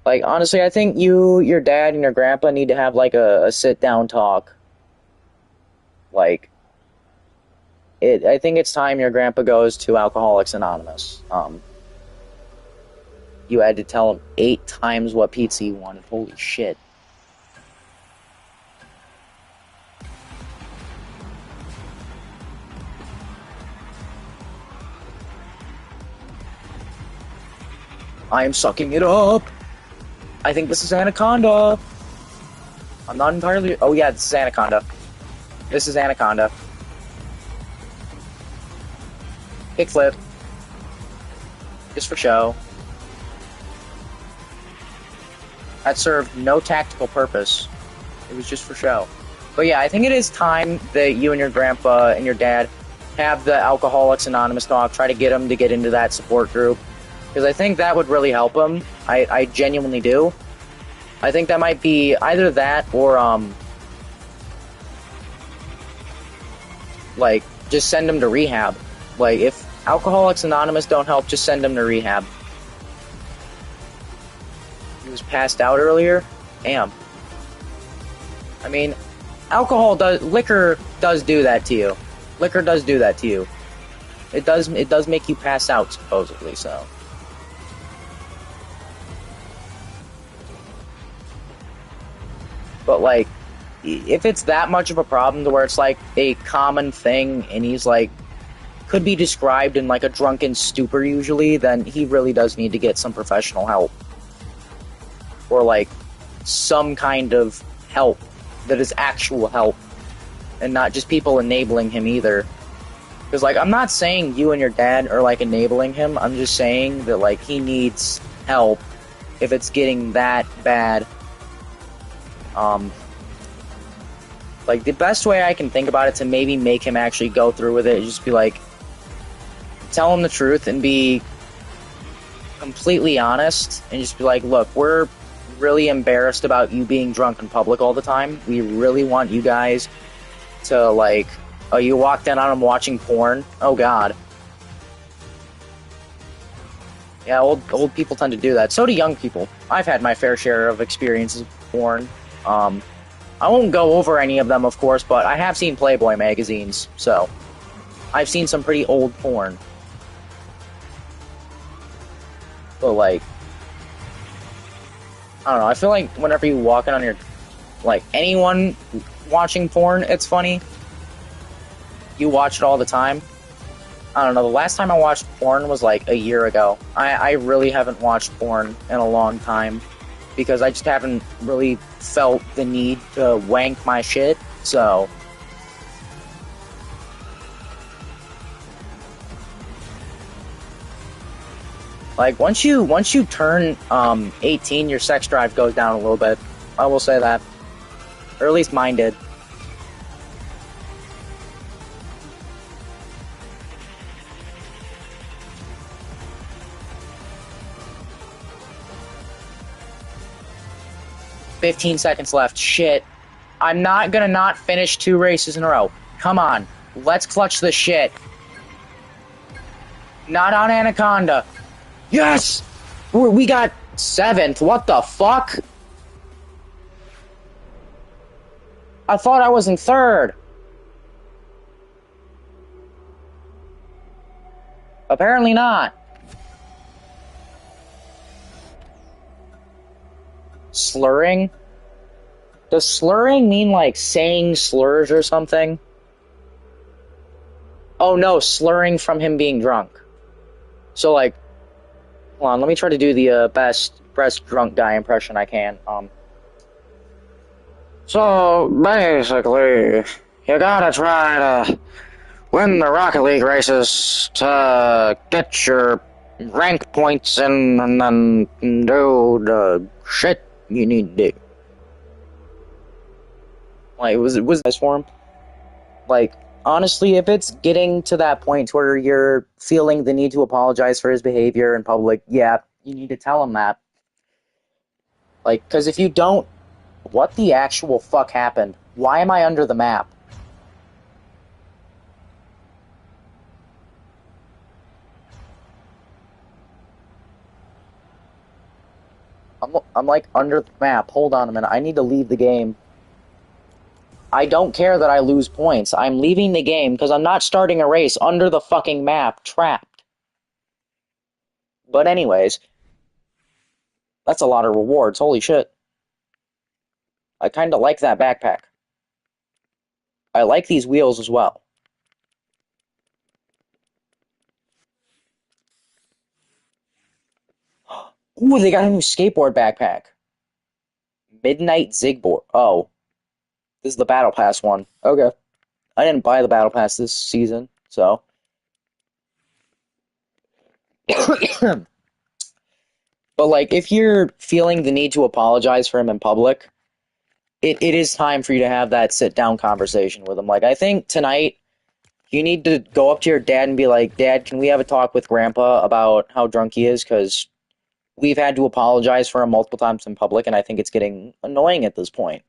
Like, honestly, I think your dad, and your grandpa need to have, like, a sit-down talk. Like, I think it's time your grandpa goes to Alcoholics Anonymous. You had to tell him 8 times what pizza you wanted. Holy shit. I am sucking it up. I think this is Anaconda. I'm not entirely... Oh, yeah, this is Anaconda. This is Anaconda. Kickflip. Just for show. That served no tactical purpose. It was just for show. But yeah, I think it is time that you and your grandpa and your dad have the Alcoholics Anonymous talk. Try to get them to get into that support group. Because I think that would really help them. I genuinely do. I think that might be either that or, like, just send them to rehab. Like, if Alcoholics Anonymous don't help, just send them to rehab. He was passed out earlier? Damn. I mean, liquor does do that to you. Liquor does do that to you. It does make you pass out, supposedly, so. But, like, if it's that much of a problem to where it's, like, a common thing, and he's, like, could be described in, like, a drunken stupor usually, then he really does need to get some professional help. Or, like, some kind of help that is actual help, and not just people enabling him either. Because, like, I'm not saying you and your dad are, like, enabling him. I'm just saying that, like, he needs help if it's getting that bad. Like, the best way I can think about it to maybe make him actually go through with it is just be like, tell him the truth and be completely honest and just be like, look, we're really embarrassed about you being drunk in public all the time. We really want you guys to, like, oh, you walked in on him watching porn? Oh, God. Yeah, old people tend to do that. So do young people. I've had my fair share of experiences with porn. I won't go over any of them, of course, but I have seen Playboy magazines, so I've seen some pretty old porn. But, like, I don't know, I feel like whenever you walk in on your, like, anyone watching porn, it's funny. You watch it all the time. I don't know, the last time I watched porn was, like, a year ago. I really haven't watched porn in a long time, because I just haven't really felt the need to wank my shit, so. Like, once you turn 18, your sex drive goes down a little bit. I will say that. Or at least mine did. "15 seconds left. Shit. I'm not gonna not finish 2 races in a row. Come on. Let's clutch this shit. Not on Anaconda. Yes! We got 7th. What the fuck? I thought I was in 3rd. Apparently not. Slurring? Does slurring mean, like, saying slurs or something? Oh no, slurring from him being drunk. So, like, hold on, let me try to do the best drunk guy impression I can. So, basically, you gotta try to win the Rocket League races to get your rank points in and then do the shit you need to do. Like, was this for him? Like, honestly, if it's getting to that point where you're feeling the need to apologize for his behavior in public, yeah, you need to tell him that. Like, because if you don't, what the actual fuck happened? Why am I under the map? I'm like under the map. Hold on a minute. I need to leave the game. I don't care that I lose points. I'm leaving the game because I'm not starting a race under the fucking map, trapped. But anyways, that's a lot of rewards. Holy shit. I kind of like that backpack. I like these wheels as well. Ooh, they got a new skateboard backpack. Midnight Zigboard. Oh, this is the Battle Pass one. Okay. I didn't buy the Battle Pass this season, so. But, like, if you're feeling the need to apologize for him in public, it is time for you to have that sit-down conversation with him. Like, I think tonight, you need to go up to your dad and be like, Dad, can we have a talk with Grandpa about how drunk he is? Because we've had to apologize for him multiple times in public, and I think it's getting annoying at this point.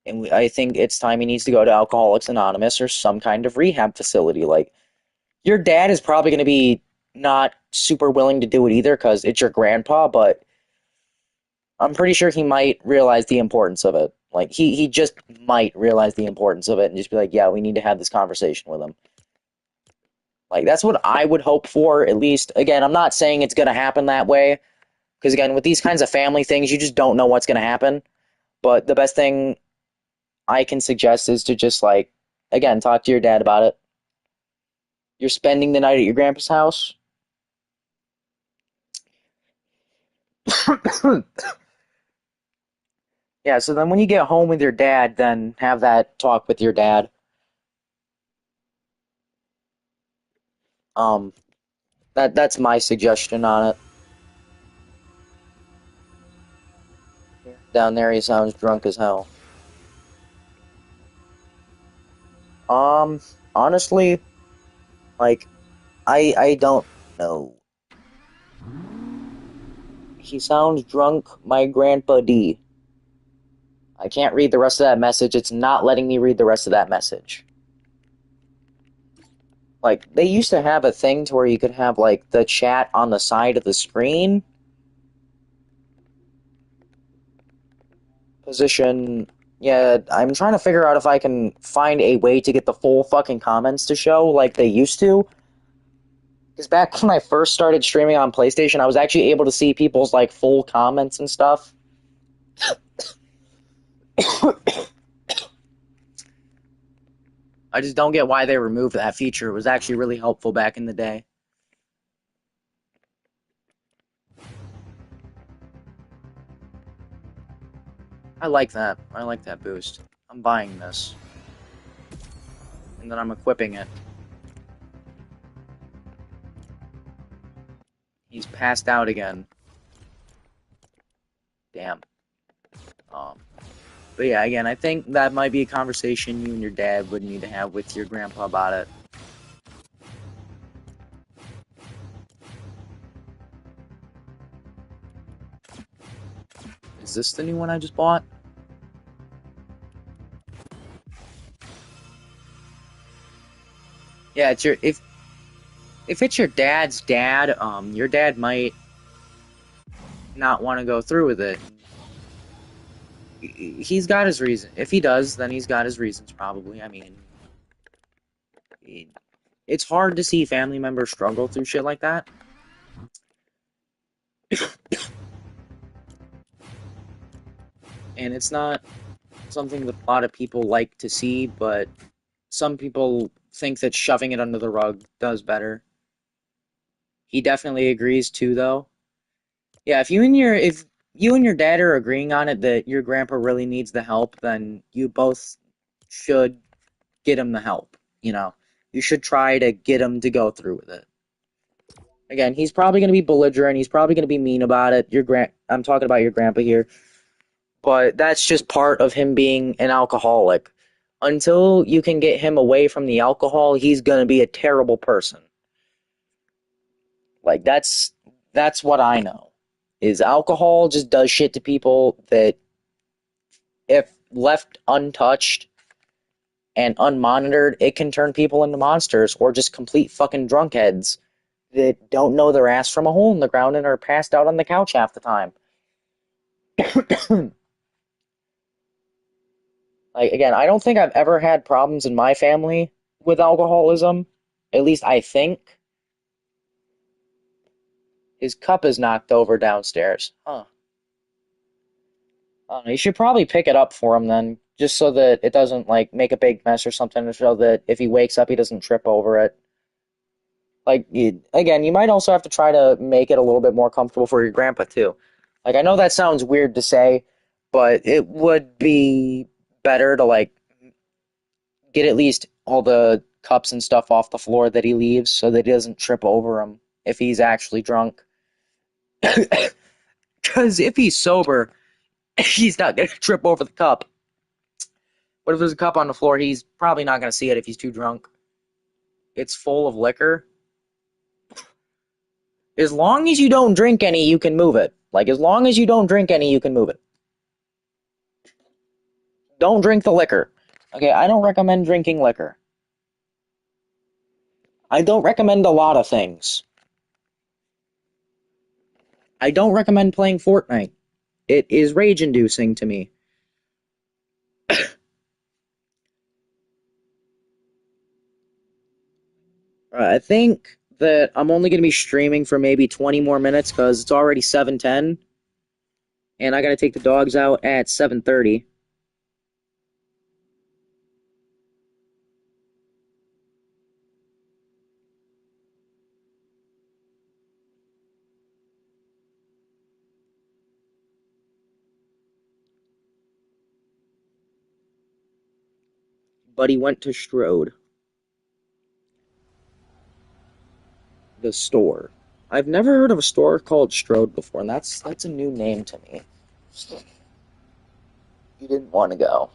And I think it's time he needs to go to Alcoholics Anonymous or some kind of rehab facility. Like, your dad is probably going to be not super willing to do it either because it's your grandpa, but I'm pretty sure he might realize the importance of it. Like, he just might realize the importance of it and just be like, yeah, we need to have this conversation with him. Like, that's what I would hope for, at least. Again, I'm not saying it's going to happen that way, because, again, with these kinds of family things, you just don't know what's going to happen. But the best thing I can suggest is to just, like, again, talk to your dad about it. You're spending the night at your grandpa's house. Yeah, so then when you get home with your dad, then have that talk with your dad. Um, that's my suggestion on it. Down there, he sounds drunk as hell. Um, honestly, like, I don't know. He sounds drunk, my grandpa D. I can't read the rest of that message. It's not letting me read the rest of that message. Like, they used to have a thing to where you could have, like, the chat on the side of the screen. Position. Yeah, I'm trying to figure out if I can find a way to get the full fucking comments to show like they used to. Because back when I first started streaming on PlayStation, I was actually able to see people's like full comments and stuff. I just don't get why they removed that feature. It was actually really helpful back in the day. I like that. I like that boost. I'm buying this. And then I'm equipping it. He's passed out again. Damn. But yeah, again, I think that might be a conversation you and your dad would need to have with your grandpa about it. Is this the new one I just bought? Yeah, it's if it's your dad's dad, your dad might not want to go through with it. He's got his reason. If he does, then he's got his reasons probably. I mean, it's hard to see family members struggle through shit like that. And it's not something that a lot of people like to see, but some people think that shoving it under the rug does better. He definitely agrees too, though. Yeah, if you and your dad are agreeing on it that your grandpa really needs the help, then you both should get him the help. You know, you should try to get him to go through with it. Again, he's probably going to be belligerent. He's probably going to be mean about it. I'm talking about your grandpa here, but that's just part of him being an alcoholic. Until you can get him away from the alcohol, he's going to be a terrible person. Like that's what I know. Is alcohol just does shit to people that if left untouched and unmonitored, it can turn people into monsters or just complete fucking drunkheads that don't know their ass from a hole in the ground and are passed out on the couch half the time. Like, again, I don't think I've ever had problems in my family with alcoholism. At least I think. His cup is knocked over downstairs. Huh. You should probably pick it up for him then, just so that it doesn't, like, make a big mess or something, so that if he wakes up, he doesn't trip over it. Like, again, you might also have to try to make it a little bit more comfortable for your grandpa, too. Like, I know that sounds weird to say, but it would be better to, like, get at least all the cups and stuff off the floor that he leaves so that he doesn't trip over them if he's actually drunk. Because if he's sober, he's not going to trip over the cup. But if there's a cup on the floor, he's probably not going to see it if he's too drunk. It's full of liquor. As long as you don't drink any, you can move it. Like, as long as you don't drink any, you can move it. Don't drink the liquor. Okay, I don't recommend drinking liquor. I don't recommend a lot of things. I don't recommend playing Fortnite. It is rage-inducing to me. I think that I'm only going to be streaming for maybe 20 more minutes because it's already 7:10, and I got to take the dogs out at 7:30. But he went to Strode, the store. I've never heard of a store called Strode before, and that's a new name to me. You didn't want to go.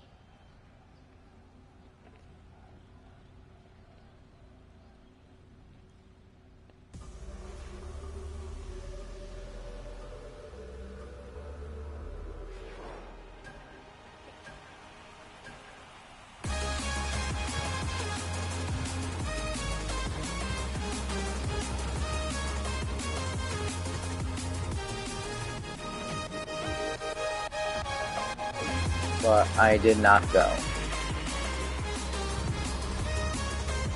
But I did not go.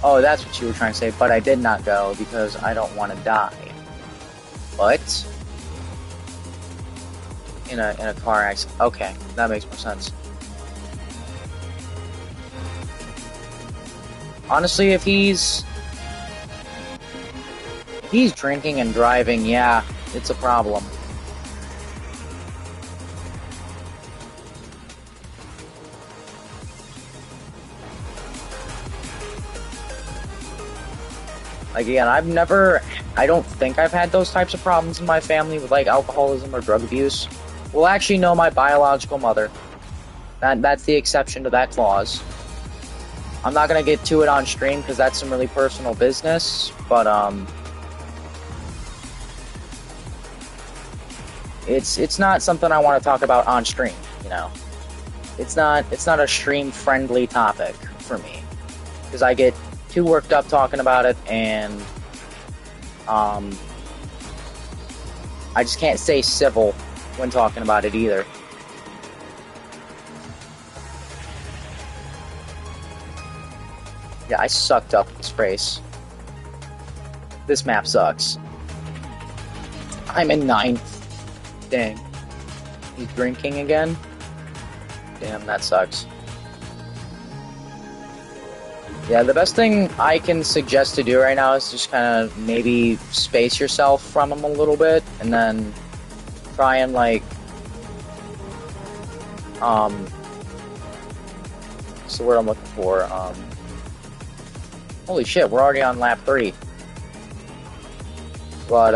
Oh, that's what you were trying to say, but I did not go because I don't want to die. But in a car accident. Okay, that makes more sense. Honestly, if he's drinking and driving, yeah, it's a problem. Like, again, I don't think I've had those types of problems in my family with, like, alcoholism or drug abuse. Well, actually, no, my biological mother. That's the exception to that clause. I'm not gonna get to it on stream because that's some really personal business, but, it's not something I want to talk about on stream, you know? It's not a stream-friendly topic for me. Because I get too worked up talking about it, and I just can't stay civil when talking about it either. Yeah, I sucked up this race. This map sucks. I'm in 9th. Dang. He's drinking again? Damn, that sucks. Yeah, the best thing I can suggest to do right now is just kind of maybe space yourself from him a little bit, and then try and, like, what's the word I'm looking for? Holy shit, we're already on lap 3. But,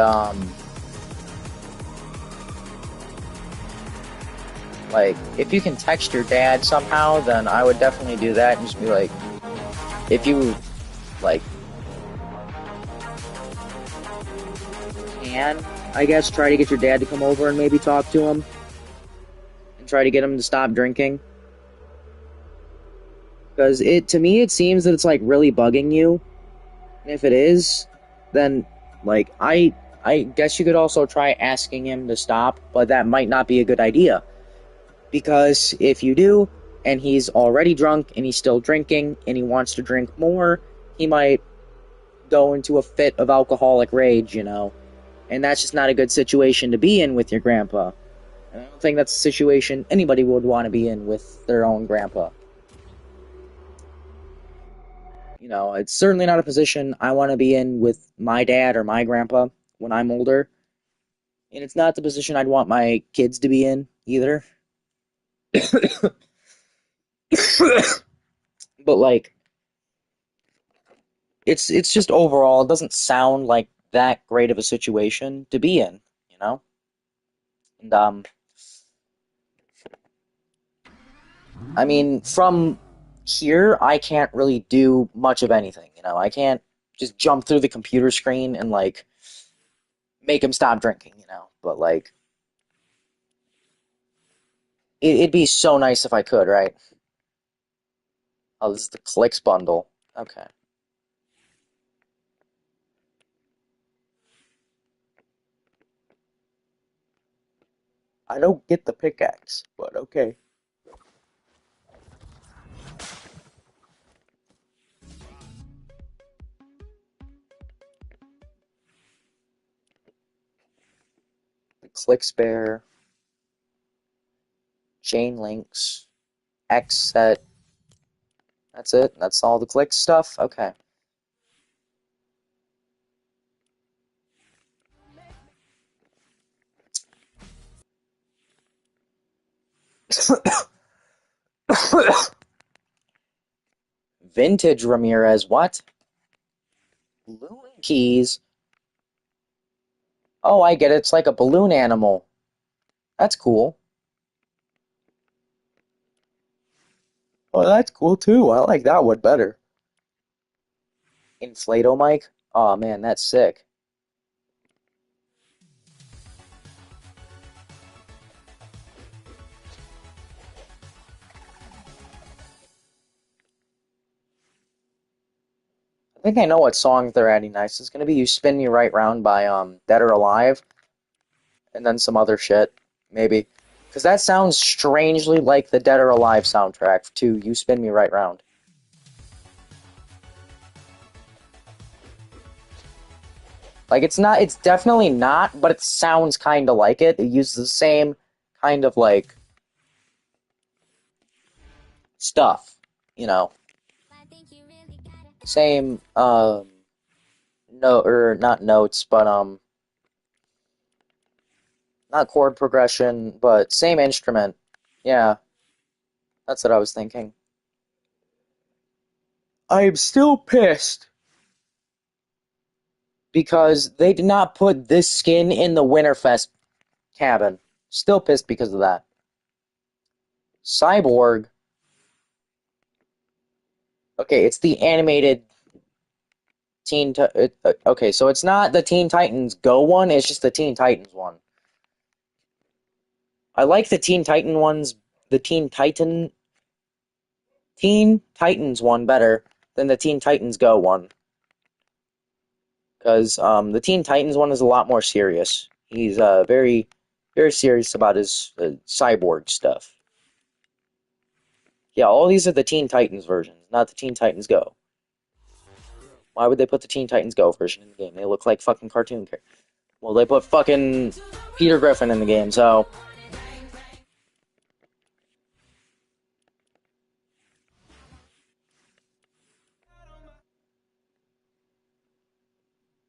like, if you can text your dad somehow, then I would definitely do that and just be like, if you, like, can, I guess, try to get your dad to come over and maybe talk to him and try to get him to stop drinking. Because to me, it seems that it's, like, really bugging you. And if it is, then, like, I guess you could also try asking him to stop, but that might not be a good idea. Because if you do, and he's already drunk, and he's still drinking, and he wants to drink more, he might go into a fit of alcoholic rage, you know? And that's just not a good situation to be in with your grandpa. And I don't think that's a situation anybody would want to be in with their own grandpa. You know, it's certainly not a position I want to be in with my dad or my grandpa when I'm older. And it's not the position I'd want my kids to be in either. But, like, it's just overall, it doesn't sound like that great of a situation to be in, you know? And, I mean, from here, I can't really do much of anything, you know? I can't just jump through the computer screen and, like, make him stop drinking, you know? But, like, it'd be so nice if I could, right? Oh, this is the clicks bundle. Okay. I don't get the pickaxe, but okay. ClickSpare, chain links, Xset. That's it? That's all the click stuff? Okay. Vintage Ramirez, what? Balloon keys? Oh, I get it. It's like a balloon animal. That's cool. Oh, that's cool too. I like that one better. Inflato mic? Oh man, that's sick. I think I know what song they're adding next. It's gonna be "You Spin Me Right Round" by Dead or Alive, and then some other shit, maybe. Because that sounds strangely like the Dead or Alive soundtrack to "You Spin Me Right Round." Like it's definitely not, but it sounds kind of like it. It uses the same kind of like stuff, you know, same no or not notes, but not chord progression, but same instrument. Yeah, that's what I was thinking. I'm still pissed because they did not put this skin in the Winterfest cabin. Still pissed because of that. Cyborg. Okay, it's the animated okay, so it's not the Teen Titans Go one, it's just the Teen Titans one. I like the the Teen Titans one better than the Teen Titans Go one. Because the Teen Titans one is a lot more serious. He's very, very serious about his cyborg stuff. Yeah, all these are the Teen Titans versions, not the Teen Titans Go. Why would they put the Teen Titans Go version in the game? They look like fucking cartoon characters. Well, they put fucking Peter Griffin in the game, so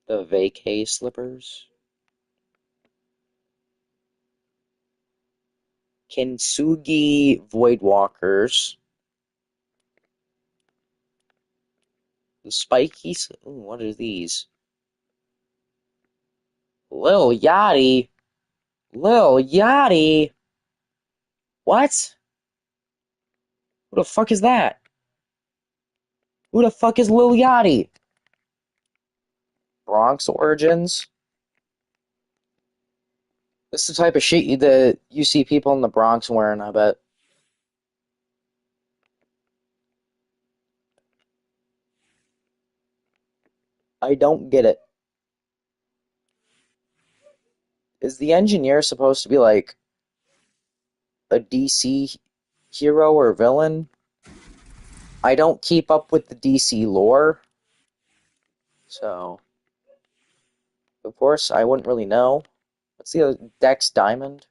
the vacay slippers. Kintsugi Voidwalkers. The spiky. Ooh, what are these? Lil Yachty. Lil Yachty. What? Who the fuck is that? Who the fuck is Lil Yachty? Bronx Origins. This is the type of shit that you see people in the Bronx wearing, I bet. I don't get it. Is the engineer supposed to be like a DC hero or villain? I don't keep up with the DC lore, so of course I wouldn't really know. What's the other Dex Diamond?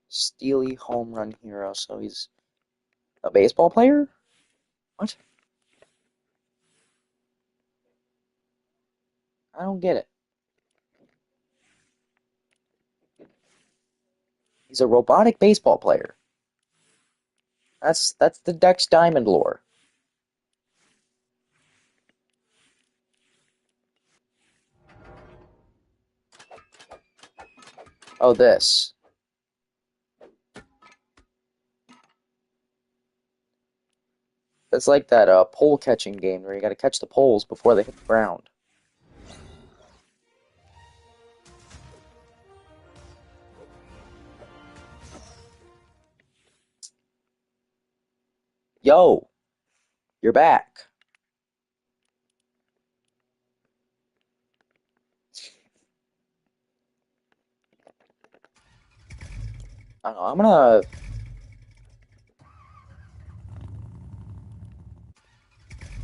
Steely home run hero, so he's a baseball player? What? I don't get it. He's a robotic baseball player. That's the Dex Diamond lore. Oh, this. That's like that pole catching game where you gotta catch the poles before they hit the ground. Yo, you're back. I don't know, I'm gonna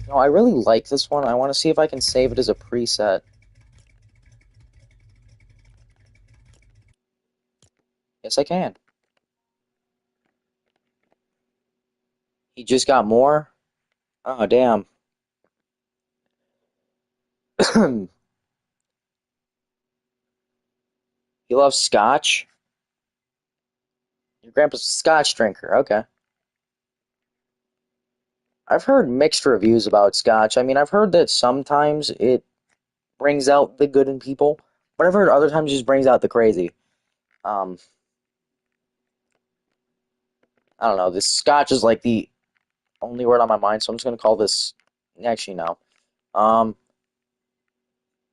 No, I really like this one. I want to see if I can save it as a preset. Yes, I can. He just got more? Oh, damn. He loves scotch? Your grandpa's a scotch drinker. Okay. I've heard mixed reviews about scotch. I mean, I've heard that sometimes it brings out the good in people, but I've heard other times it just brings out the crazy. Um, I don't know. This scotch is like the only word on my mind, so I'm just gonna call this. Actually, no. Um,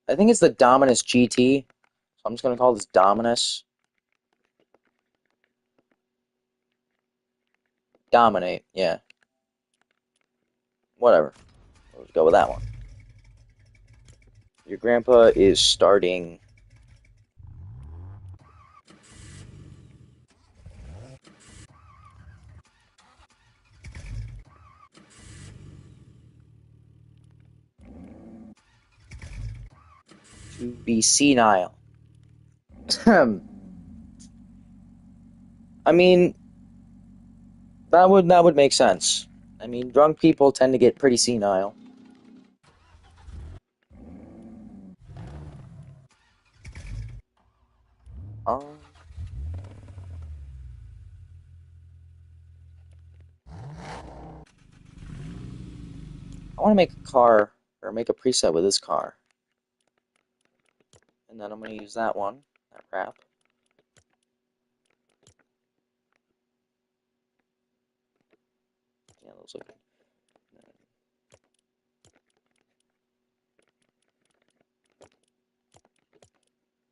I think it's the Dominus GT. So I'm just gonna call this Dominus. Dominate. Yeah. Whatever. Let's go with that one. Your grandpa is starting. To be senile. I mean, that would make sense. I mean, drunk people tend to get pretty senile. Um, I want to make a car or make a preset with this car, and then I'm gonna use that one. That wrap. Yeah, those look good.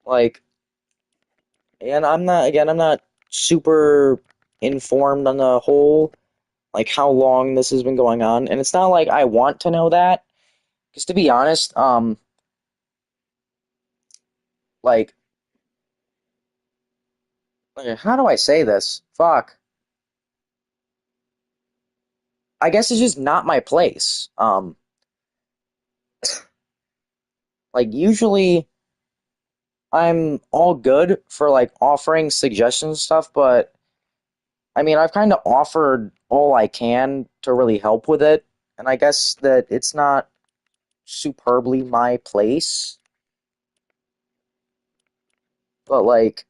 Like, and I'm not super informed on the whole, like how long this has been going on, and it's not like I want to know that, because to be honest, like, okay, how do I say this? Fuck. I guess it's just not my place. Like usually I'm all good for like offering suggestions and stuff, but I mean, I've kind of offered all I can to really help with it, and I guess that it's not superbly my place, but like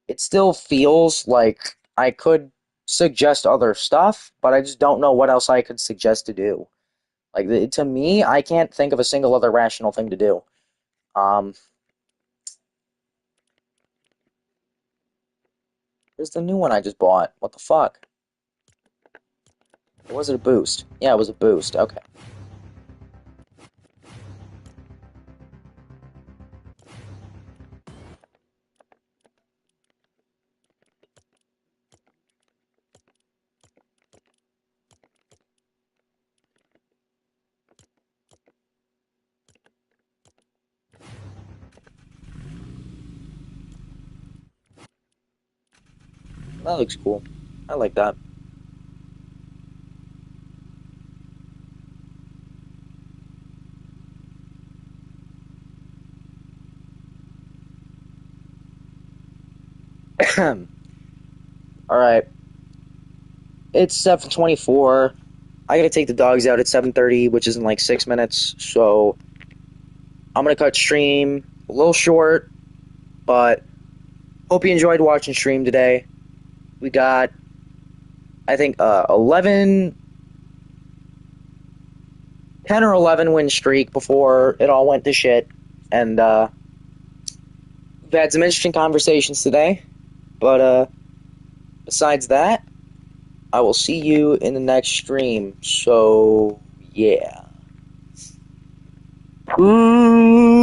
it still feels like I could suggest other stuff, but I just don't know what else I could suggest to do. Like to me, I can't think of a single other rational thing to do. Um, Here's the new one I just bought. What the fuck? Or was it a boost? Yeah, it was a boost. Okay. That looks cool. I like that. Alright. It's 7:24. I gotta take the dogs out at 7:30, which is in like 6 minutes. So I'm gonna cut stream a little short, but hope you enjoyed watching stream today. We got, I think, 11, 10 or 11 win streak before it all went to shit. And we've had some interesting conversations today. But besides that, I will see you in the next stream. So, yeah.